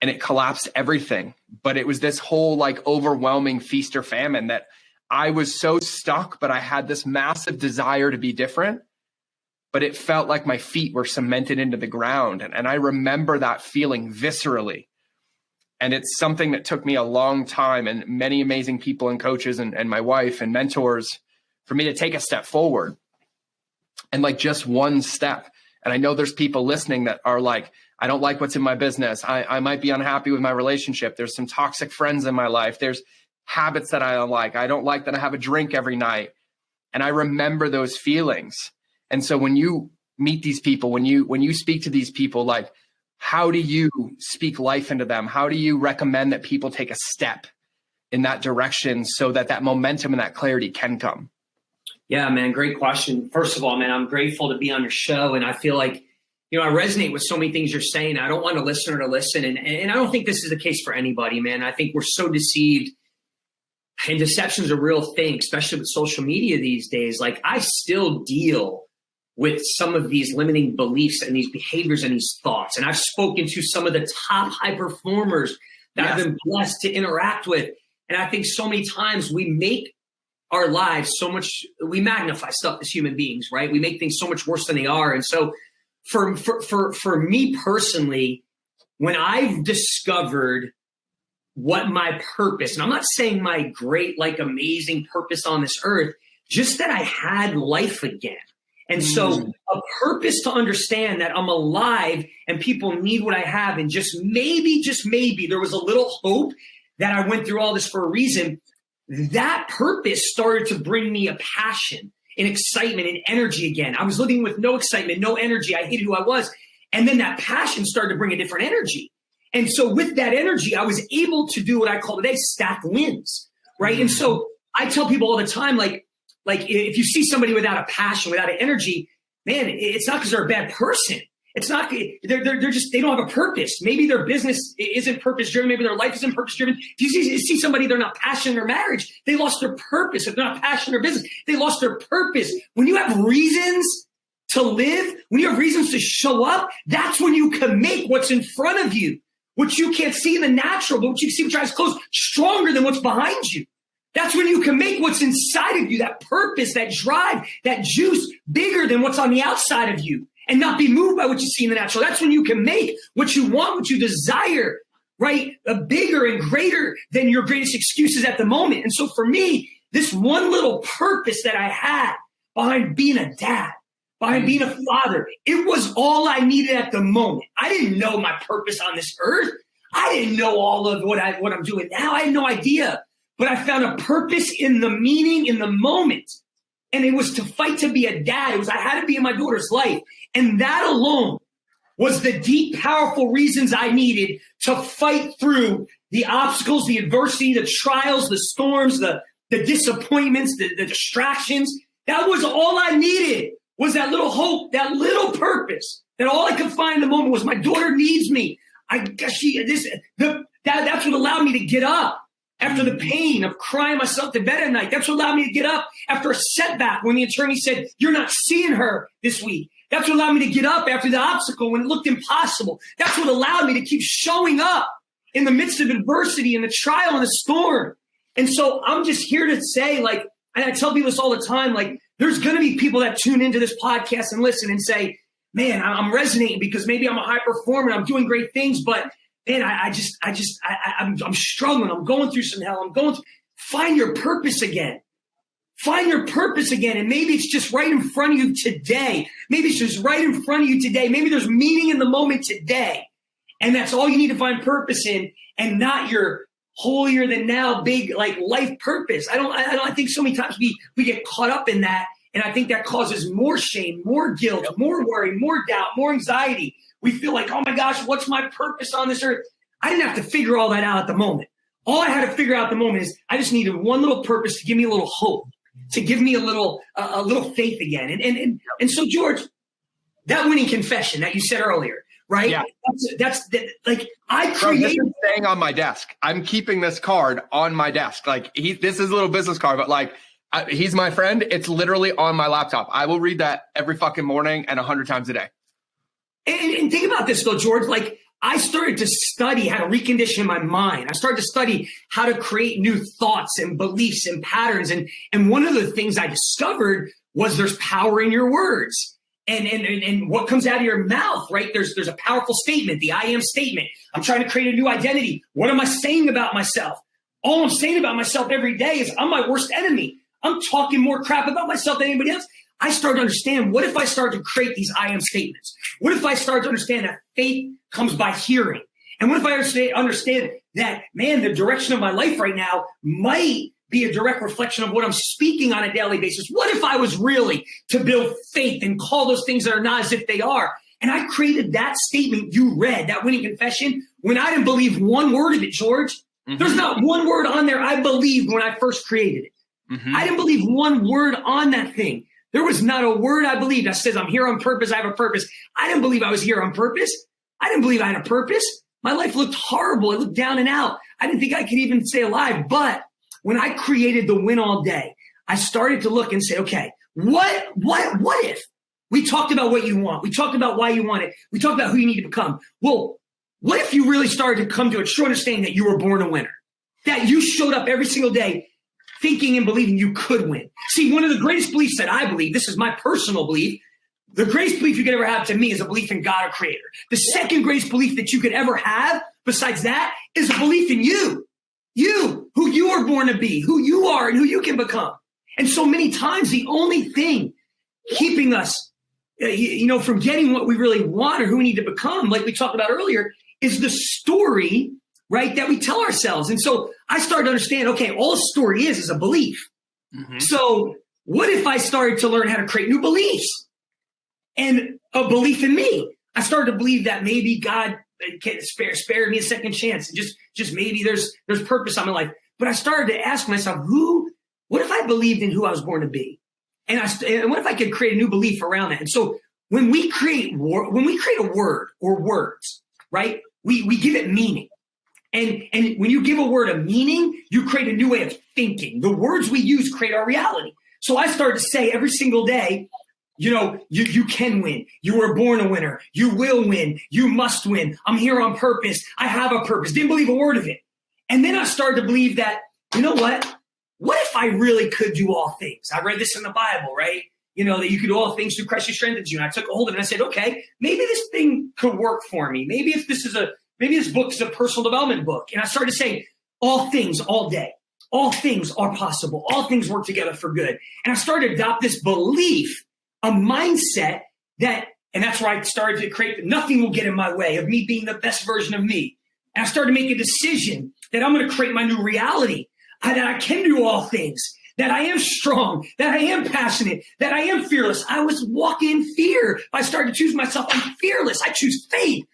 And it collapsed everything. But it was this whole like overwhelming feast or famine that I was so stuck, but I had this massive desire to be different. But it felt like my feet were cemented into the ground. And I remember that feeling viscerally. And it's something that took me a long time and many amazing people and coaches and my wife and mentors for me to take a step forward. And like just one step. And I know there's people listening that are like, I don't like what's in my business. I might be unhappy with my relationship. There's some toxic friends in my life. There's habits that I don't like. I don't like that I have a drink every night. And I remember those feelings. And so when you meet these people, when you speak to these people, like, how do you speak life into them? How do you recommend that people take a step in that direction so that that momentum and that clarity can come? Yeah, man, great question. First of all, man, I'm grateful to be on your show. And I feel like, I resonate with so many things you're saying. I don't want a listener to listen. And I don't think this is the case for anybody, man. I think we're so deceived. And deception is a real thing, especially with social media these days. Like, I still deal with some of these limiting beliefs and these behaviors and these thoughts. And I've spoken to some of the top high performers that I've been blessed to interact with. And I think so many times we make our lives so much, we magnify stuff as human beings, right? We make things so much worse than they are. And so for me personally, when I've discovered what my purpose, and I'm not saying my great, like amazing purpose on this earth, just that I had life again. And so a purpose to understand that I'm alive and people need what I have. And just maybe there was a little hope that I went through all this for a reason. That purpose started to bring me a passion and excitement and energy again. I was living with no excitement, no energy. I hated who I was. And then that passion started to bring a different energy. And so with that energy, I was able to do what I call today stack wins, right? And so I tell people all the time, like if you see somebody without a passion, without an energy, man, it's not because they're a bad person. It's not, they're just, they don't have a purpose. Maybe their business isn't purpose driven. Maybe their life isn't purpose driven. If you see somebody, they're not passionate in their marriage, they lost their purpose. If they're not passionate in their business, they lost their purpose. When you have reasons to live, when you have reasons to show up, that's when you can make what's in front of you, what you can't see in the natural, but what you can see with your eyes closed, stronger than what's behind you. That's when you can make what's inside of you, that purpose, that drive, that juice, bigger than what's on the outside of you, and not be moved by what you see in the natural. That's when you can make what you want, what you desire, right? Bigger and greater than your greatest excuses at the moment. And so for me, this one little purpose that I had behind being a dad, behind being a father. It was all I needed at the moment. I didn't know my purpose on this earth. I didn't know all of what I'm doing now. I had no idea. But I found a purpose in the meaning, in the moment. And it was to fight to be a dad. I had to be in my daughter's life. And that alone was the deep, powerful reasons I needed to fight through the obstacles, the adversity, the trials, the storms, the disappointments, the distractions. That was all I needed, was that little hope, that little purpose, that all I could find in the moment was my daughter needs me. That's what allowed me to get up after the pain of crying myself to bed at night. That's what allowed me to get up after a setback when the attorney said, you're not seeing her this week. That's what allowed me to get up after the obstacle when it looked impossible. That's what allowed me to keep showing up in the midst of adversity and the trial and the storm. And so I'm just here to say, like, and I tell people this all the time, like, there's going to be people that tune into this podcast and listen and say, man, I'm resonating because maybe I'm a high performer and I'm doing great things, but man, I'm struggling. I'm going through some hell. Find your purpose again. Find your purpose again. And maybe it's just right in front of you today. Maybe it's just right in front of you today. Maybe there's meaning in the moment today. And that's all you need to find purpose in, and not your holier than now big like life purpose. I think so many times we get caught up in that. And I think that causes more shame, more guilt, more worry, more doubt, more anxiety. We feel like, oh my gosh, what's my purpose on this earth? I didn't have to figure all that out at the moment. All I had to figure out at the moment is I just needed one little purpose to give me a little hope, to give me a little faith again. And so, George, that winning confession that you said earlier, right? Yeah. That's like I created. This is staying on my desk. I'm keeping this card on my desk. Like this is a little business card, but like he's my friend. It's literally on my laptop. I will read that every fucking morning and 100 times a day. And think about this though, George. Like I started to study how to recondition my mind. I started to study how to create new thoughts and beliefs and patterns. And one of the things I discovered was there's power in your words. And what comes out of your mouth, right? There's a powerful statement, the I am statement. I'm trying to create a new identity. What am I saying about myself? All I'm saying about myself every day is I'm my worst enemy. I'm talking more crap about myself than anybody else. I started to understand, what if I start to create these I am statements? What if I start to understand that faith comes by hearing? And what if I understand that, man, the direction of my life right now might be a direct reflection of what I'm speaking on a daily basis? What if I was really to build faith and call those things that are not as if they are? And I created that statement you read, that winning confession, when I didn't believe one word of it, George. Mm-hmm. There's not one word on there I believed when I first created it. Mm-hmm. I didn't believe one word on that thing. There was not a word I believed that says I'm here on purpose, I have a purpose. I didn't believe I was here on purpose. I didn't believe I had a purpose. My life looked horrible. It looked down and out. I didn't think I could even stay alive. But when I created the win all day, I started to look and say, okay, what if? We talked about what you want. We talked about why you want it. We talked about who you need to become. Well, what if you really started to come to a true understanding that you were born a winner? That you showed up every single day thinking and believing you could win. See, one of the greatest beliefs that I believe, this is my personal belief, the greatest belief you could ever have to me is a belief in God, our creator. The second greatest belief that you could ever have besides that is a belief in you. You, who you were born to be, who you are and who you can become. And so many times the only thing keeping us, from getting what we really want or who we need to become, like we talked about earlier, is the story, right, that we tell ourselves. And so I started to understand, okay, all a story is a belief. Mm-hmm. So what if I started to learn how to create new beliefs and a belief in me? I started to believe that maybe God spared me a second chance. Just maybe there's purpose on my life. But I started to ask myself, what if I believed in who I was born to be? And what if I could create a new belief around that? And so when we create a word or words, right, we give it meaning. And when you give a word a meaning, you create a new way of thinking. The words we use create our reality. So I started to say every single day, you can win. You were born a winner. You will win. You must win. I'm here on purpose. I have a purpose. Didn't believe a word of it. And then I started to believe that, you know what? What if I really could do all things? I read this in the Bible, right? That you could do all things through Christ who strengthens you. And I took a hold of it and I said, okay, maybe this thing could work for me. Maybe this book is a personal development book. And I started to say all things all day. all things are possible. All things work together for good. And I started to adopt this belief, a mindset and that's where I started to create nothing will get in my way of me being the best version of me. And I started to make a decision that I'm going to create my new reality, that I can do all things, that I am strong, that I am passionate, that I am fearless. I was walking in fear. I started to choose myself. I'm fearless. I choose faith.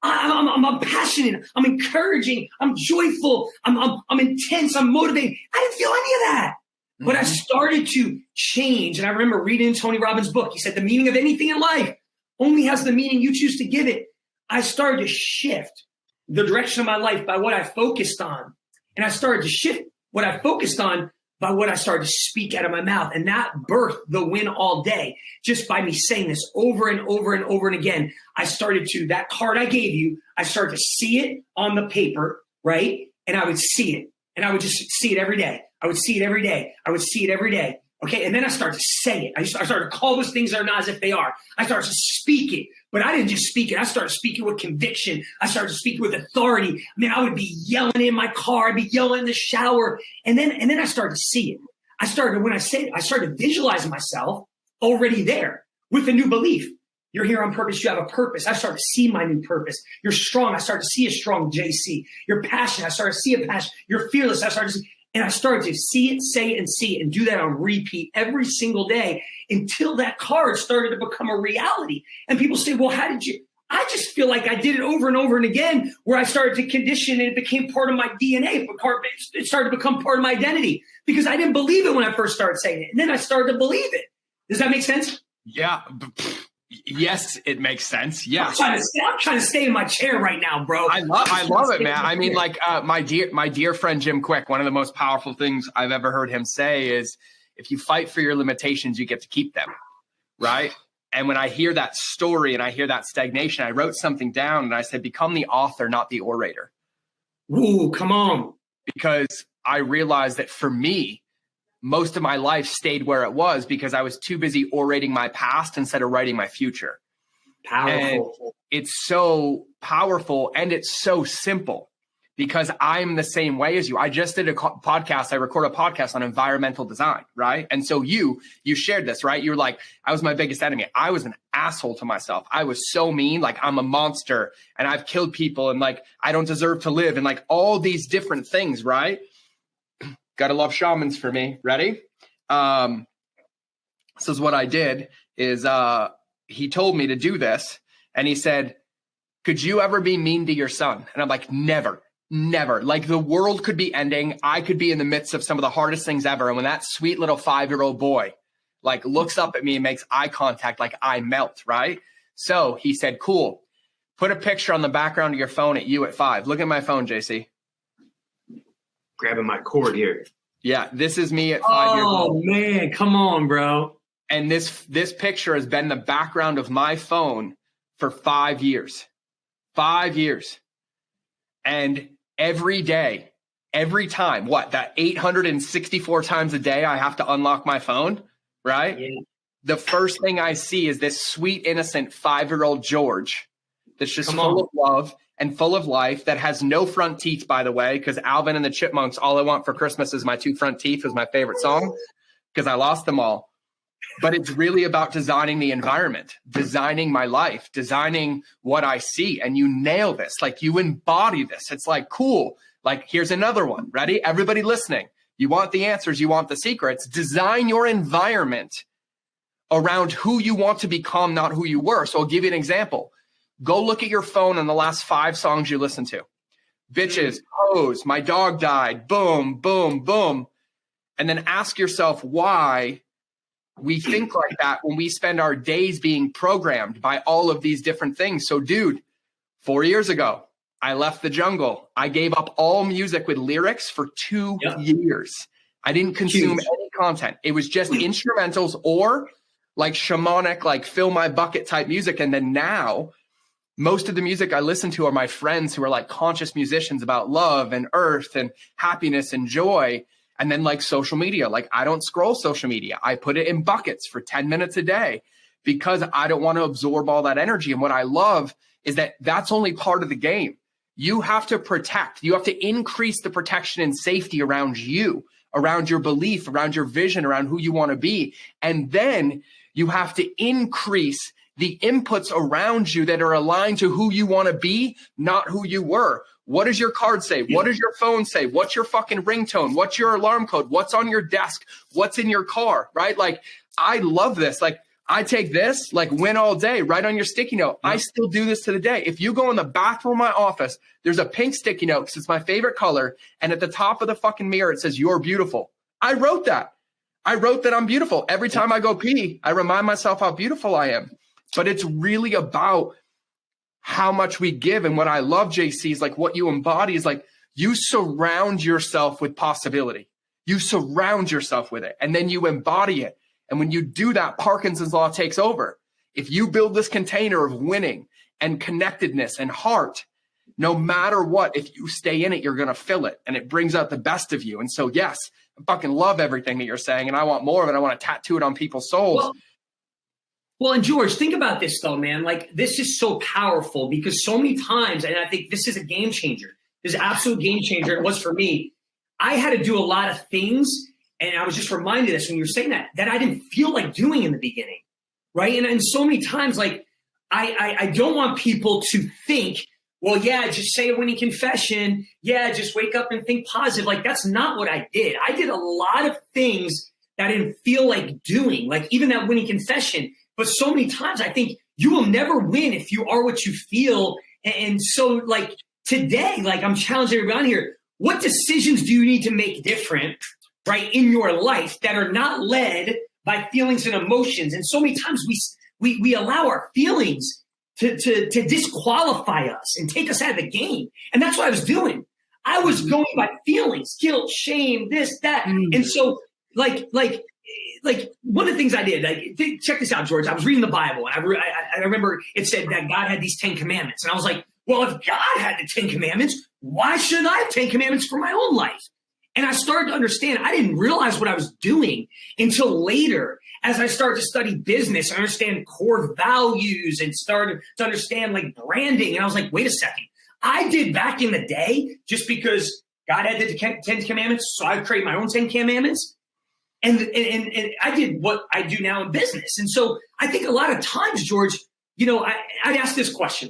I'm passionate. I'm encouraging. I'm joyful. I'm intense. I'm motivated. I didn't feel any of that. But I started to change. And I remember reading Tony Robbins' book. He said, the meaning of anything in life only has the meaning you choose to give it. I started to shift the direction of my life by what I focused on. And I started to shift what I focused on by what I started to speak out of my mouth. And that birthed the win all day. Just by me saying this over and over and over and again, I started to, that card I gave you, I started to see it on the paper, right? And I would see it. And I would just see it every day. I would see it every day. I would see it every day. Okay. And then I started to say it. I started to call those things that are not as if they are. I started to speak it, but I didn't just speak it. I started speaking with conviction. I started speaking with authority. I mean, I would be yelling in my car. I'd be yelling in the shower. And then I started to see it. I started visualizing myself already there with a new belief. You're here on purpose. You have a purpose. I started to see my new purpose. You're strong. I started to see a strong JC. You're passionate. I started to see a passion. You're fearless. I started to see it, say it, and do that on repeat every single day until that card started to become a reality. And people say, well, how did you? I just feel like I did it over and over and again where I started to condition and it became part of my DNA. It started to become part of my identity because I didn't believe it when I first started saying it. And then I started to believe it. Does that make sense? Yeah. Yes, it makes sense. Yeah. I'm trying to stay in my chair right now, bro. I love it, man. I mean, like my dear friend, Jim Quick, one of the most powerful things I've ever heard him say is if you fight for your limitations, you get to keep them. Right. And when I hear that story and I hear that stagnation, I wrote something down and I said, become the author, not the orator. Ooh, come on. Because I realized that for me, most of my life stayed where it was because I was too busy orating my past instead of writing my future. Powerful. And it's so powerful and it's so simple because I'm the same way as you. I just did a podcast. I record a podcast on environmental design, right? And so you shared this, right? You were like, I was my biggest enemy. I was an asshole to myself. I was so mean, like I'm a monster and I've killed people and like I don't deserve to live and like all these different things, right? Gotta love shamans for me. Ready? This is what I did is he told me to do this. And he said, could you ever be mean to your son? And I'm like, never. Like the world could be ending. I could be in the midst of some of the hardest things ever. And when that sweet little 5-year-old boy like looks up at me and makes eye contact, like I melt, right? So he said, cool. Put a picture on the background of your phone at you at 5. Look at my phone, JC. Grabbing my cord here. Yeah, this is me at 5 years old. Oh, man, come on, bro. And this picture has been the background of my phone for 5 years. 5 years. And every day, every time, that 864 times a day I have to unlock my phone, right? Yeah. The first thing I see is this sweet, innocent 5-year-old George that's just full of love and full of life, that has no front teeth, by the way, because Alvin and the Chipmunks, All I Want for Christmas is My 2 Front Teeth was my favorite song because I lost them all. But it's really about designing the environment, designing my life, designing what I see. And you nail this, like you embody this. It's like, cool. Like, here's another one. Ready? Everybody listening. You want the answers. You want the secrets. Design your environment around who you want to become, not who you were. So I'll give you an example. Go look at your phone and the last 5 songs you listened to. Bitches, hoes, my dog died, boom, boom, boom. And then ask yourself why we think like that when we spend our days being programmed by all of these different things. So dude, 4 years ago, I left the jungle. I gave up all music with lyrics for 2 years. I didn't consume any content. It was just instrumentals or like shamanic, like fill my bucket type music. And then now, most of the music I listen to are my friends who are like conscious musicians about love and earth and happiness and joy. And then like social media, like I don't scroll social media. I put it in buckets for 10 minutes a day because I don't want to absorb all that energy. And what I love is that that's only part of the game. You have to protect. You have to increase the protection and safety around you, around your belief, around your vision, around who you want to be. And then you have to increase the inputs around you that are aligned to who you want to be, not who you were. What does your card say? What does your phone say? What's your fucking ringtone? What's your alarm code? What's on your desk? What's in your car, right? Like, I love this. Like, I take this, like, win all day, right on your sticky note. I still do this to the day. If you go in the bathroom of my office, there's a pink sticky note because it's my favorite color. And at the top of the fucking mirror, it says, "You're beautiful." I wrote that. I wrote that I'm beautiful. Every time I go pee, I remind myself how beautiful I am. But it's really about how much we give. And what I love, JC, is like what you embody is like you surround yourself with possibility. You surround yourself with it and then you embody it. And when you do that, Parkinson's law takes over. If you build this container of winning and connectedness and heart, no matter what, if you stay in it, you're going to fill it and it brings out the best of you. And so, yes, I fucking love everything that you're saying and I want more of it. I want to tattoo it on people's souls. Well, and George, think about this though, man. Like, this is so powerful because so many times, and I think this is a game changer. This is an absolute game changer. It was for me. I had to do a lot of things, and I was just reminded of this when you were saying that I didn't feel like doing in the beginning, right? And so many times, like, I don't want people to think, well, yeah, just say a winning confession. Yeah, just wake up and think positive. Like, that's not what I did. I did a lot of things that I didn't feel like doing, like even that winning confession. But so many times I think you will never win if you are what you feel. And so, like, today, like, I'm challenging everybody here. What decisions do you need to make different, right, in your life that are not led by feelings and emotions? And so many times we allow our feelings to disqualify us and take us out of the game. And that's what I was doing. I was going by feelings, guilt, shame, this, that. And so, like one of the things I did, like, check this out, George. I was reading the Bible, and I remember it said that God had these 10 commandments. And I was like, well, if God had the 10 commandments, why shouldn't I have 10 commandments for my own life? And I started to understand, I didn't realize what I was doing until later, as I started to study business, I understand core values and started to understand, like, branding. And I was like, wait a second. I did back in the day just because God had the 10 commandments, so I created my own 10 commandments. And I did what I do now in business. And so I think a lot of times, George, you know, I'd ask this question.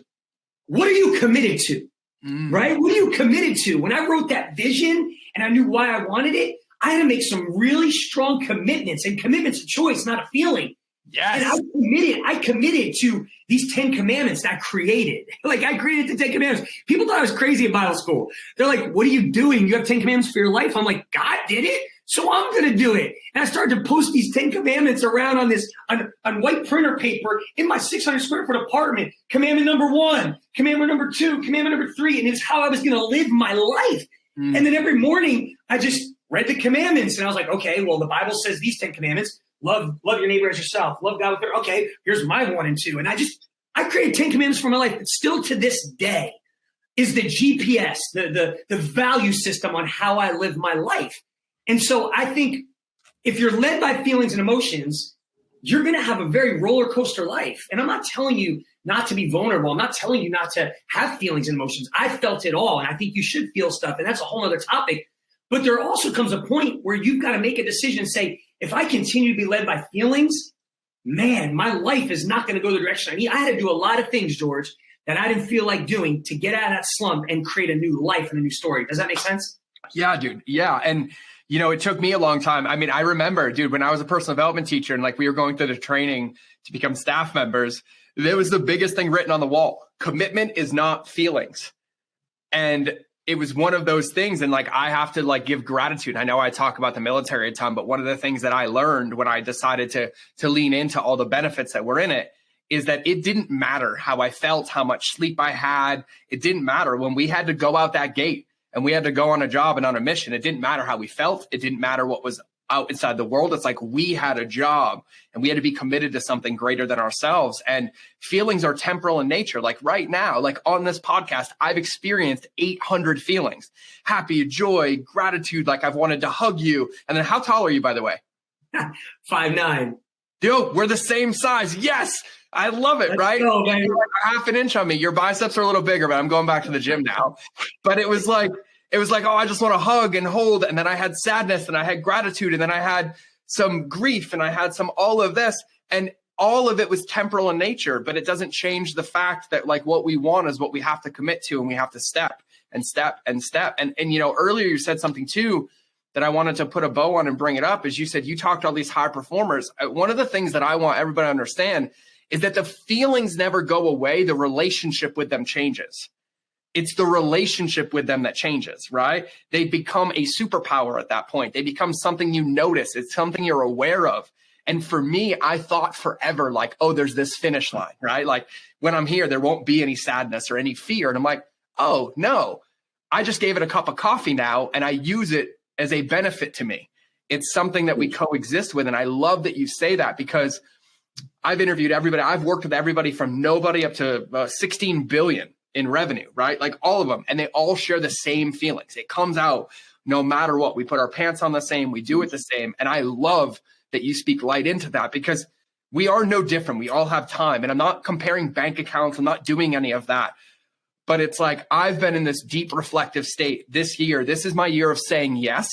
What are you committed to, right? What are you committed to? When I wrote that vision and I knew why I wanted it, I had to make some really strong commitments, and commitment's a choice, not a feeling. Yes. And I committed to these 10 commandments that I created. Like, I created the 10 commandments. People thought I was crazy in Bible school. They're like, what are you doing? You have 10 commandments for your life? I'm like, God did it, so I'm going to do it. And I started to post these 10 commandments around on white printer paper in my 600 square foot apartment. Commandment number 1, commandment number 2, commandment number 3. And it's how I was going to live my life. And then every morning I just read the commandments and I was like, okay, well, the Bible says these 10 commandments. Love your neighbor as yourself. Love God with her. Okay, here's my 1 and 2. And I created 10 commandments for my life. But still to this day is the GPS, the value system on how I live my life. And so I think if you're led by feelings and emotions, you're going to have a very roller coaster life. And I'm not telling you not to be vulnerable. I'm not telling you not to have feelings and emotions. I felt it all. And I think you should feel stuff. And that's a whole other topic. But there also comes a point where you've got to make a decision and say, if I continue to be led by feelings, man, my life is not going to go the direction I need. I had to do a lot of things, George, that I didn't feel like doing to get out of that slump and create a new life and a new story. Does that make sense? Yeah, dude. Yeah. And, you know, it took me a long time. I mean, I remember, dude, when I was a personal development teacher and like we were going through the training to become staff members, there was the biggest thing written on the wall. Commitment is not feelings. And it was one of those things. And like, I have to like give gratitude. I know I talk about the military a ton, but one of the things that I learned when I decided to lean into all the benefits that were in it is that it didn't matter how I felt, how much sleep I had. It didn't matter when we had to go out that gate and we had to go on a job and on a mission. It didn't matter how we felt. It didn't matter what was out inside the world. It's like we had a job and we had to be committed to something greater than ourselves. And feelings are temporal in nature. Like right now, like on this podcast, I've experienced 800 feelings, happy, joy, gratitude. Like I've wanted to hug you. And then how tall are you, by the way? 5'9". Dude, we're the same size. Yes. I love it, right? Go, man. You're like a half an inch on me. Your biceps are a little bigger, but I'm going back to the gym now. But it was like, oh, I just want to hug and hold. And then I had sadness and I had gratitude. And then I had some grief and I had some all of this. And all of it was temporal in nature, but it doesn't change the fact that like what we want is what we have to commit to, and we have to step and step and step. And you know, earlier you said something too that I wanted to put a bow on and bring it up, is you said you talked to all these high performers. One of the things that I want everybody to understand is that the feelings never go away. The relationship with them changes. It's the relationship with them that changes, right? They become a superpower at that point. They become something you notice. It's something you're aware of. And for me, I thought forever, like, oh, there's this finish line, right? Like when I'm here, there won't be any sadness or any fear. And I'm like, oh, no, I just gave it a cup of coffee now and I use it as a benefit to me. It's something that we coexist with. And I love that you say that, because I've interviewed everybody. I've worked with everybody from nobody up to 16 billion in revenue, right? Like all of them. And they all share the same feelings. It comes out no matter what. We put our pants on the same. We do it the same. And I love that you speak light into that, because we are no different. We all have time. And I'm not comparing bank accounts. I'm not doing any of that. But it's like, I've been in this deep reflective state this year. This is my year of saying yes.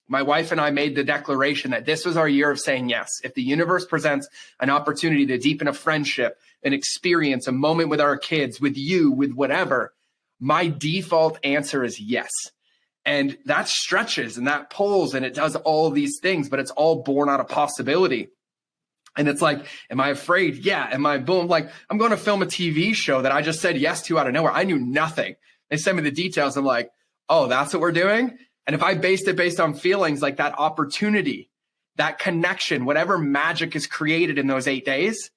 My wife and I made the declaration that this was our year of saying yes. If the universe presents an opportunity to deepen a friendship, an experience, a moment with our kids, with you, with whatever, my default answer is yes. And that stretches and that pulls and it does all of these things, but it's all born out of possibility. And it's like, am I afraid? Yeah. Am I boom? Like, I'm going to film a TV show that I just said yes to out of nowhere. I knew nothing. They sent me the details. I'm like, oh, that's what we're doing. And if I based it based on feelings, like that opportunity, that connection, whatever magic is created in those 8 days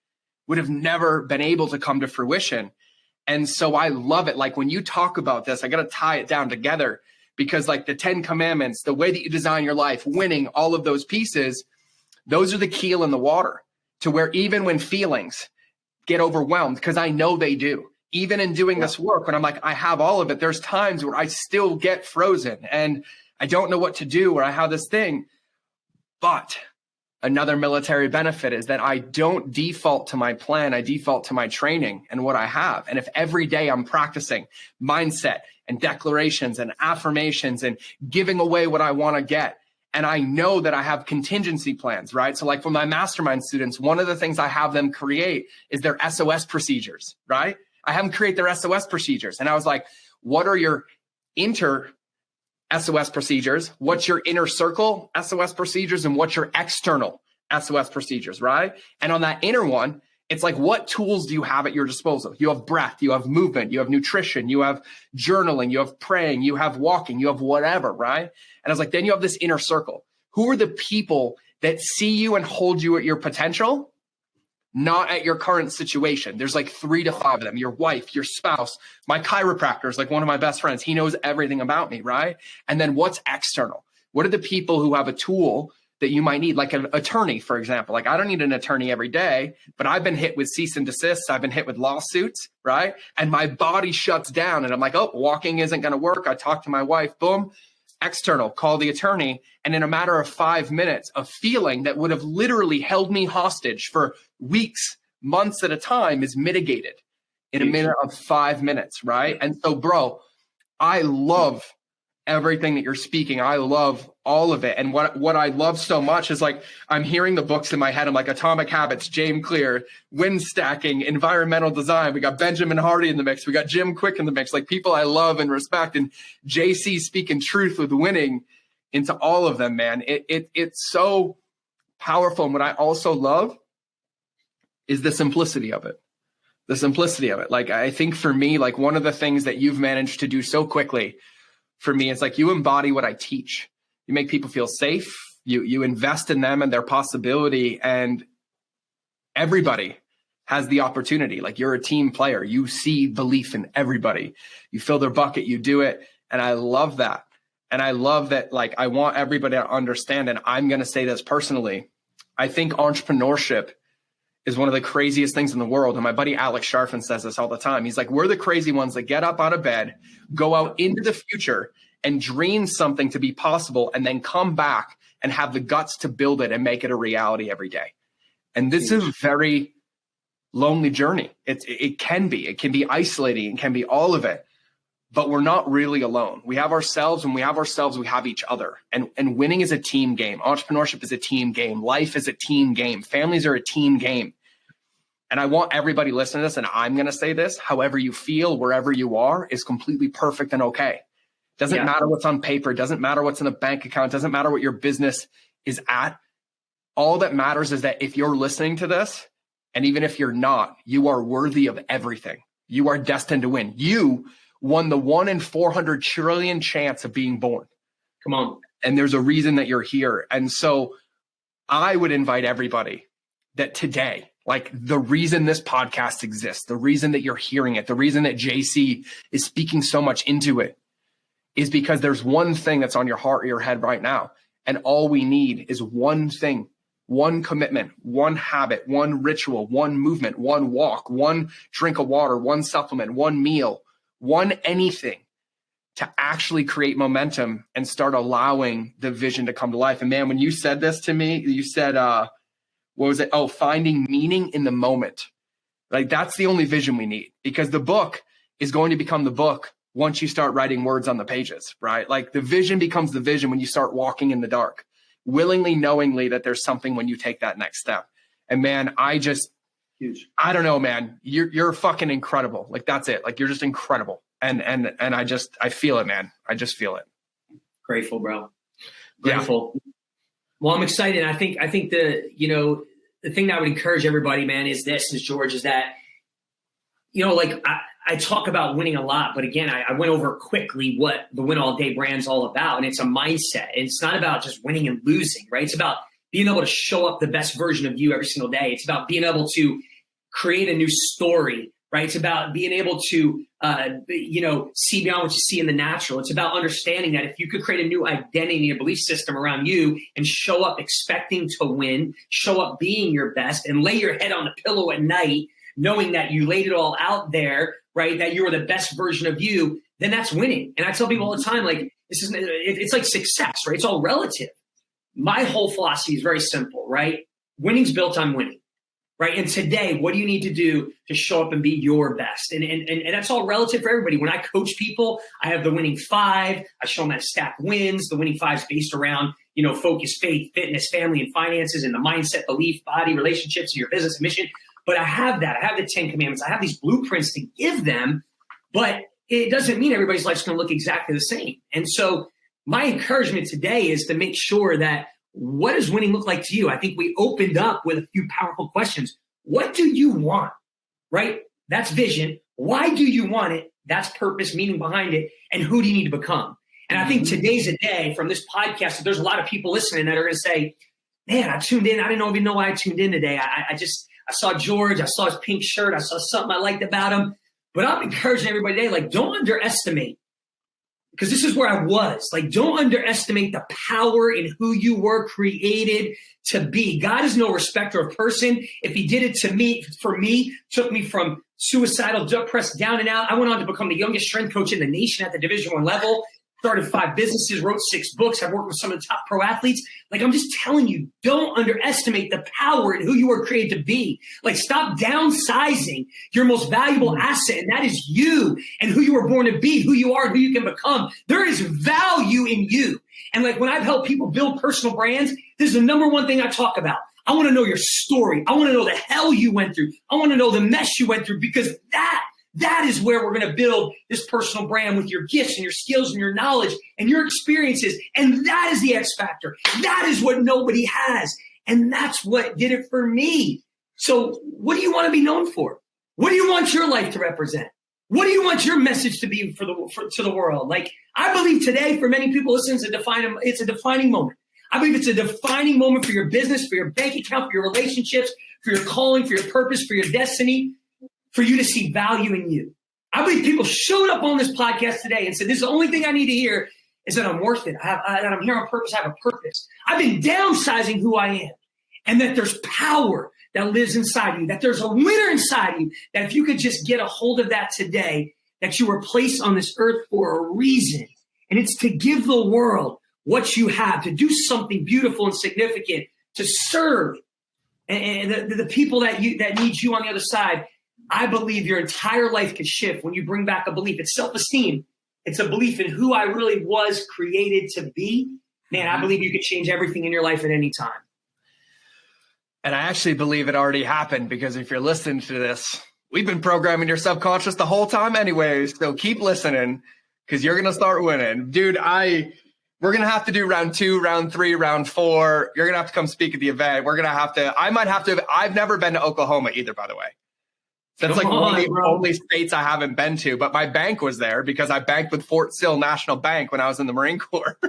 would have never been able to come to fruition. And so I love it. Like when you talk about this, I got to tie it down together, because like the 10 commandments, the way that you design your life, winning, all of those pieces, those are the keel in the water, to where even when feelings get overwhelmed, because I know they do, even in doing this work, when I'm like, I have all of it, there's times where I still get frozen and I don't know what to do, or I have this thing. But another military benefit is that I don't default to my plan. I default to my training and what I have. And if every day I'm practicing mindset and declarations and affirmations and giving away what I want to get, and I know that I have contingency plans, right? So like for my mastermind students, one of the things I have them create is their SOS procedures, right? I have them create their SOS procedures. And I was like, what are your inter SOS procedures? What's your inner circle SOS procedures? And what's your external SOS procedures, right? And on that inner one, it's like, what tools do you have at your disposal? You have breath, you have movement, you have nutrition, you have journaling, you have praying, you have walking, you have whatever, right? And I was like, then you have this inner circle. Who are the people that see you and hold you at your potential, not at your current situation? There's like 3 to 5 of them: your wife, your spouse, my chiropractor is like one of my best friends. He knows everything about me, right? And then what's external? What are the people who have a tool that you might need, like an attorney, for example? Like I don't need an attorney every day, but I've been hit with cease and desists. I've been hit with lawsuits, right? And my body shuts down and I'm like, oh, walking isn't going to work. I talk to my wife, boom, external, call the attorney. And in a matter of 5 minutes, a feeling that would have literally held me hostage for weeks, months at a time is mitigated in a minute of 5 minutes, right? And so, bro, I love everything that you're speaking. I love all of it. And what I love so much is like, I'm hearing the books in my head. I'm like, Atomic Habits, James Clear, Wind Stacking, Environmental Design. We got Benjamin Hardy in the mix. We got Jim Quick in the mix, like people I love and respect. And JC speaking truth with winning into all of them, man. It's so powerful. And what I also love is the simplicity of it. The simplicity of it. Like, I think for me, like one of the things that you've managed to do so quickly for me, it's like you embody what I teach. You make people feel safe. You invest in them and their possibility, and everybody has the opportunity. Like you're a team player. You see belief in everybody. You fill their bucket, you do it. And I love that. And I love that, like, I want everybody to understand, and I'm going to say this personally. I think entrepreneurship is one of the craziest things in the world. And my buddy Alex Sharfin says this all the time. He's like, we're the crazy ones that get up out of bed, go out into the future and dream something to be possible, and then come back and have the guts to build it and make it a reality every day. And this is a very lonely journey. It can be isolating. It can be all of it, but we're not really alone. We have ourselves, and we have each other. And winning is a team game. Entrepreneurship is a team game. Life is a team game. Families are a team game. And I want everybody listening to this, and I'm going to say this, however you feel, wherever you are, is completely perfect and okay. Doesn't matter what's on paper. Doesn't matter what's in a bank account. Doesn't matter what your business is at. All that matters is that if you're listening to this, and even if you're not, you are worthy of everything. You are destined to win. You won the 1 in 400 trillion chance of being born. Come on. And there's a reason that you're here. And so I would invite everybody that today, like the reason this podcast exists, the reason that you're hearing it, the reason that JC is speaking so much into it is because there's one thing that's on your heart or your head right now. And all we need is one thing. One commitment, one habit, one ritual, one movement, one walk, one drink of water, one supplement, one meal, one anything to actually create momentum and start allowing the vision to come to life. And man, when you said this to me, you said, what was it? Oh, finding meaning in the moment. Like that's the only vision we need, because the book is going to become the book once you start writing words on the pages, right? Like the vision becomes the vision when you start walking in the dark. Willingly, knowingly that there's something when you take that next step. And man, I don't know, man, you're fucking incredible. Like that's it. Like you're just incredible. And I feel it, man. I just feel it. Grateful, bro. Grateful. Yeah. Well, I'm excited. I think the thing that I would encourage everybody, man, is George, is that, like I talk about winning a lot, but again, I went over quickly what the Win All Day brand's all about. And it's a mindset. And it's not about just winning and losing, right? It's about being able to show up the best version of you every single day. It's about being able to create a new story, right? It's about being able to, see beyond what you see in the natural. It's about understanding that if you could create a new identity and a belief system around you and show up expecting to win, show up being your best, and lay your head on the pillow at night, knowing that you laid it all out there, right? That you are the best version of you, then that's winning. And I tell people all the time, like, it's like success, right? It's all relative. My whole philosophy is very simple, right? Winning's built on winning, right? And today, what do you need to do to show up and be your best? And that's all relative for everybody. When I coach people, I have the winning 5. I show them how to stack wins. The winning 5 is based around, focus, faith, fitness, family, and finances, and the mindset, belief, body, relationships, and your business and mission. But I have that. I have the 10 commandments. I have these blueprints to give them, but it doesn't mean everybody's life's going to look exactly the same. And so my encouragement today is to make sure that what does winning look like to you? I think we opened up with a few powerful questions. What do you want, right? That's vision. Why do you want it? That's purpose, meaning behind it. And who do you need to become? And I think today's a day from this podcast, there's a lot of people listening that are going to say, man, I tuned in. I didn't even know why I tuned in today. I saw George, I saw his pink shirt, I saw something I liked about him. But I'm encouraging everybody today, like, don't underestimate, because this is where I was. Like, don't underestimate the power in who you were created to be. God is no respecter of person. If he did it for me, took me from suicidal, depressed, down and out. I went on to become the youngest strength coach in the nation at the Division I level. Started 5 businesses, wrote 6 books. I've worked with some of the top pro athletes. Like, I'm just telling you, don't underestimate the power in who you were created to be. Like, stop downsizing your most valuable asset, and that is you and who you were born to be, who you are, who you can become. There is value in you. And like, when I've helped people build personal brands, this is the number one thing I talk about. I want to know your story. I want to know the hell you went through. I want to know the mess you went through, because that is where we're going to build this personal brand, with your gifts and your skills and your knowledge and your experiences. And that is the X factor. That is what nobody has. And that's what did it for me. So what do you want to be known for? What do you want your life to represent? What do you want your message to be to the world? Like, I believe today, for many people listening, it's a defining moment. I believe it's a defining moment for your business, for your bank account, for your relationships, for your calling, for your purpose, for your destiny, for you to see value in you. I believe people showed up on this podcast today and said, this is the only thing I need to hear, is that I'm worth it. That I'm here on purpose. I have a purpose. I've been downsizing who I am, and that there's power that lives inside you, that there's a winner inside you, that if you could just get a hold of that today, that you were placed on this earth for a reason. And it's to give the world what you have, to do something beautiful and significant, to serve and the people that need you on the other side, I believe your entire life can shift when you bring back a belief. It's self-esteem. It's a belief in who I really was created to be. Man, I believe you could change everything in your life at any time. And I actually believe it already happened, because if you're listening to this, we've been programming your subconscious the whole time anyways. So keep listening, because you're going to start winning. Dude, we're going to have to do round 2, round 3, round 4. You're going to have to come speak at the event. I've never been to Oklahoma either, by the way. That's like one of the only states I haven't been to, but my bank was there because I banked with Fort Sill National Bank when I was in the Marine Corps.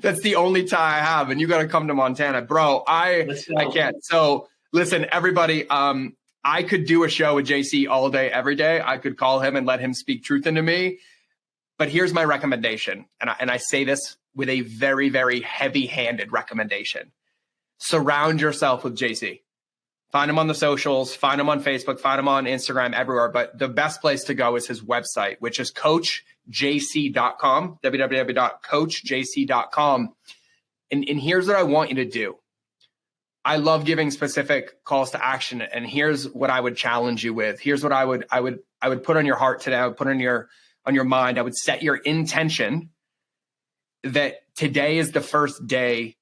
That's the only tie I have. And you got to come to Montana, bro. I can't. So listen, everybody, I could do a show with JC all day, every day. I could call him and let him speak truth into me. But here's my recommendation. And I say this with a very, very heavy-handed recommendation. Surround yourself with JC. Find him on the socials, find him on Facebook, find him on Instagram, everywhere. But the best place to go is his website, which is coachjc.com, www.coachjc.com. And here's what I want you to do. I love giving specific calls to action. And here's what I would challenge you with. Here's what I would put on your heart today. I would put on your mind. I would set your intention that today is the first day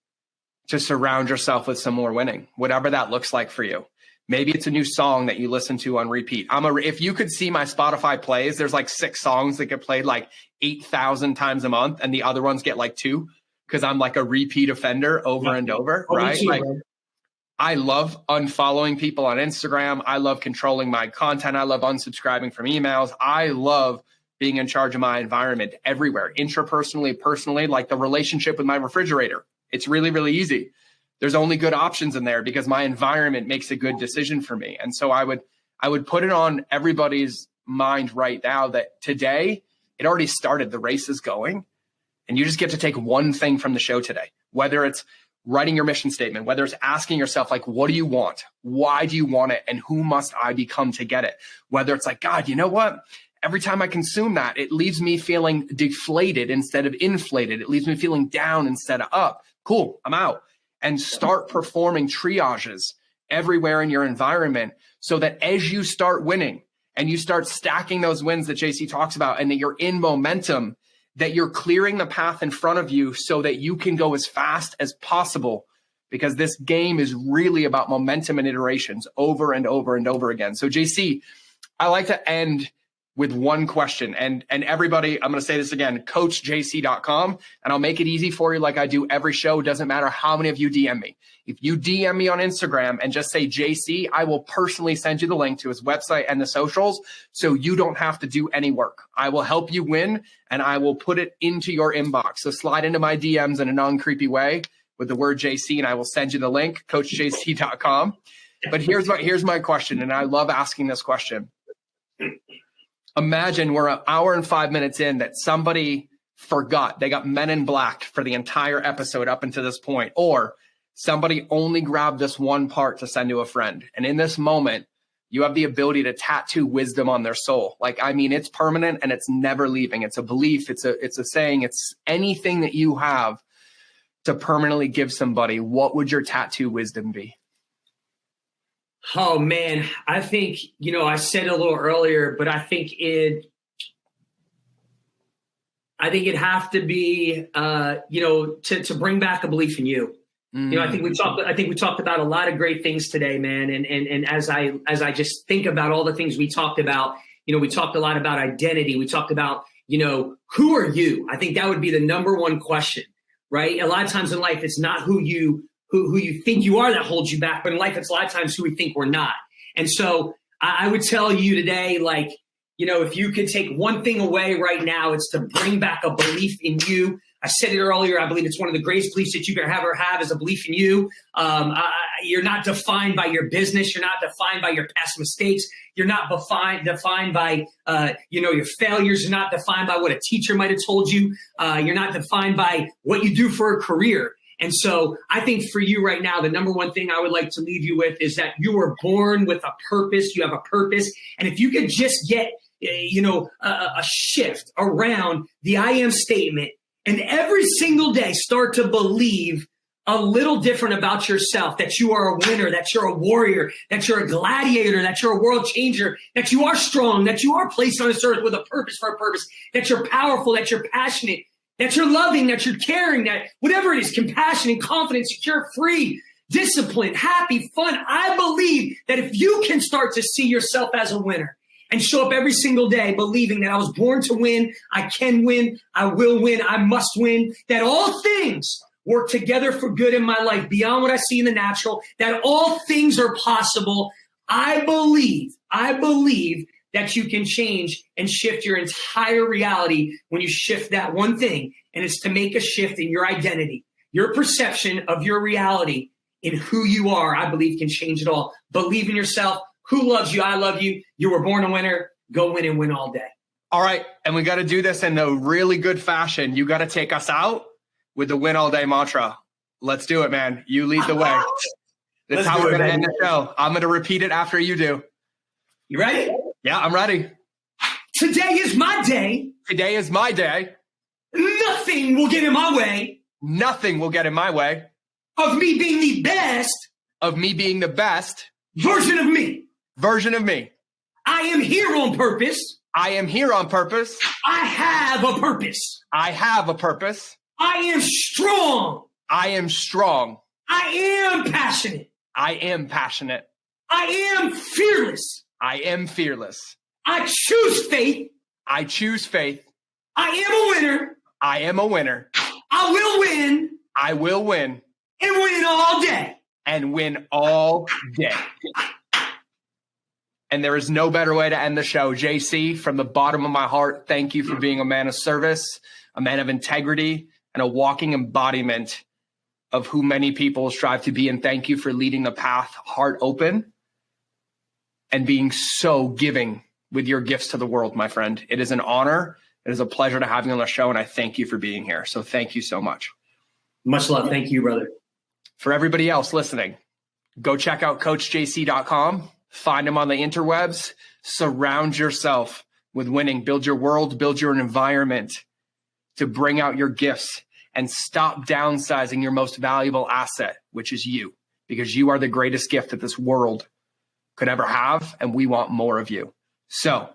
to surround yourself with some more winning, whatever that looks like for you. Maybe it's a new song that you listen to on repeat. If you could see my Spotify plays, there's like 6 songs that get played like 8,000 times a month, and the other ones get like 2, because I'm like a repeat offender over and over, right? Like, I love unfollowing people on Instagram. I love controlling my content. I love unsubscribing from emails. I love being in charge of my environment everywhere, intrapersonally, personally, like the relationship with my refrigerator. It's really, really easy. There's only good options in there because my environment makes a good decision for me. And so I would put it on everybody's mind right now that today, it already started. The race is going, and you just get to take one thing from the show today, whether it's writing your mission statement, whether it's asking yourself, like, what do you want? Why do you want it? And who must I become to get it? Whether it's like, God, you know what? Every time I consume that, it leaves me feeling deflated instead of inflated. It leaves me feeling down instead of up. Cool, I'm out. And start performing triages everywhere in your environment so that as you start winning and you start stacking those wins that JC talks about, and that you're in momentum, that you're clearing the path in front of you so that you can go as fast as possible, because this game is really about momentum and iterations over and over and over again. So JC, I like to end with one question. And everybody, I'm going to say this again, coachjc.com, and I'll make it easy for you like I do every show. It doesn't matter how many of you DM me. If you DM me on Instagram and just say JC, I will personally send you the link to his website and the socials, so you don't have to do any work. I will help you win, and I will put it into your inbox. So slide into my DMs in a non-creepy way with the word JC, and I will send you the link, coachjc.com. But here's my question, and I love asking this question. Imagine we're an hour and 5 minutes in that somebody forgot. They got Men in Black for the entire episode up until this point, or somebody only grabbed this one part to send to a friend. And in this moment, you have the ability to tattoo wisdom on their soul. Like, I mean, it's permanent and it's never leaving. It's a belief. It's a saying. It's anything that you have to permanently give somebody. What would your tattoo wisdom be? Oh, man, I think, I said it a little earlier, but I think it'd have to be, to bring back a belief in you. I think we talked about a lot of great things today, man. And as I just think about all the things we talked about, we talked a lot about identity. We talked about, who are you? I think that would be the number one question, right? A lot of times in life, it's not who you think you are that holds you back. But in life, it's a lot of times who we think we're not. And so I would tell you today, like, if you could take one thing away right now, it's to bring back a belief in you. I said it earlier. I believe it's one of the greatest beliefs that you can ever have is a belief in you. You're not defined by your business. You're not defined by your past mistakes. You're not defined by, your failures. You're not defined by what a teacher might have told you. You're not defined by what you do for a career. And so I think for you right now, the number one thing I would like to leave you with is that you were born with a purpose. You have a purpose. And if you could just get, a shift around the I am statement, and every single day start to believe a little different about yourself, that you are a winner, that you're a warrior, that you're a gladiator, that you're a world changer, that you are strong, that you are placed on this earth with a purpose for a purpose, that you're powerful, that you're passionate, that you're loving, that you're caring, that whatever it is, compassionate, confident, secure, free, disciplined, happy, fun. I believe that if you can start to see yourself as a winner and show up every single day believing that I was born to win, I can win, I will win, I must win, that all things work together for good in my life beyond what I see in the natural, that all things are possible. I believe that you can change and shift your entire reality when you shift that one thing. And it's to make a shift in your identity, your perception of your reality in who you are. I believe can change it all. Believe in yourself. Who loves you? I love you. You were born a winner. Go win and win all day. All right. And we got to do this in a really good fashion. You got to take us out with the win all day mantra. Let's do it, man. You lead the way. That's how we're going to end the show. I'm going to repeat it after you do. You ready? Yeah, I'm ready. Today is my day. Today is my day. Nothing will get in my way. Nothing will get in my way. Of me being the best. Of me being the best. Version of me. Version of me. I am here on purpose. I am here on purpose. I have a purpose. I have a purpose. I am strong. I am strong. I am passionate. I am passionate. I am fearless. I am fearless. I choose faith. I choose faith. I am a winner. I am a winner. I will win. I will win. And win all day. And win all day. And there is no better way to end the show. JC, from the bottom of my heart, thank you for being a man of service, a man of integrity, and a walking embodiment of who many people strive to be. And thank you for leading the path heart open and being so giving with your gifts to the world, my friend. It is an honor. It is a pleasure to have you on the show. And I thank you for being here. So thank you so much. Much love. Thank you, brother. For everybody else listening, go check out CoachJC.com. Find him on the interwebs. Surround yourself with winning. Build your world. Build your environment to bring out your gifts and stop downsizing your most valuable asset, which is you, because you are the greatest gift that this world could ever have, and we want more of you. So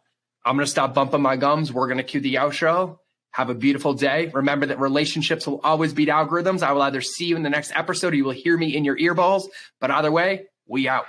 I'm going to stop bumping my gums. We're going to cue the outro. Have a beautiful day. Remember that relationships will always beat algorithms. I will either see you in the next episode or you will hear me in your earballs. But either way, we out.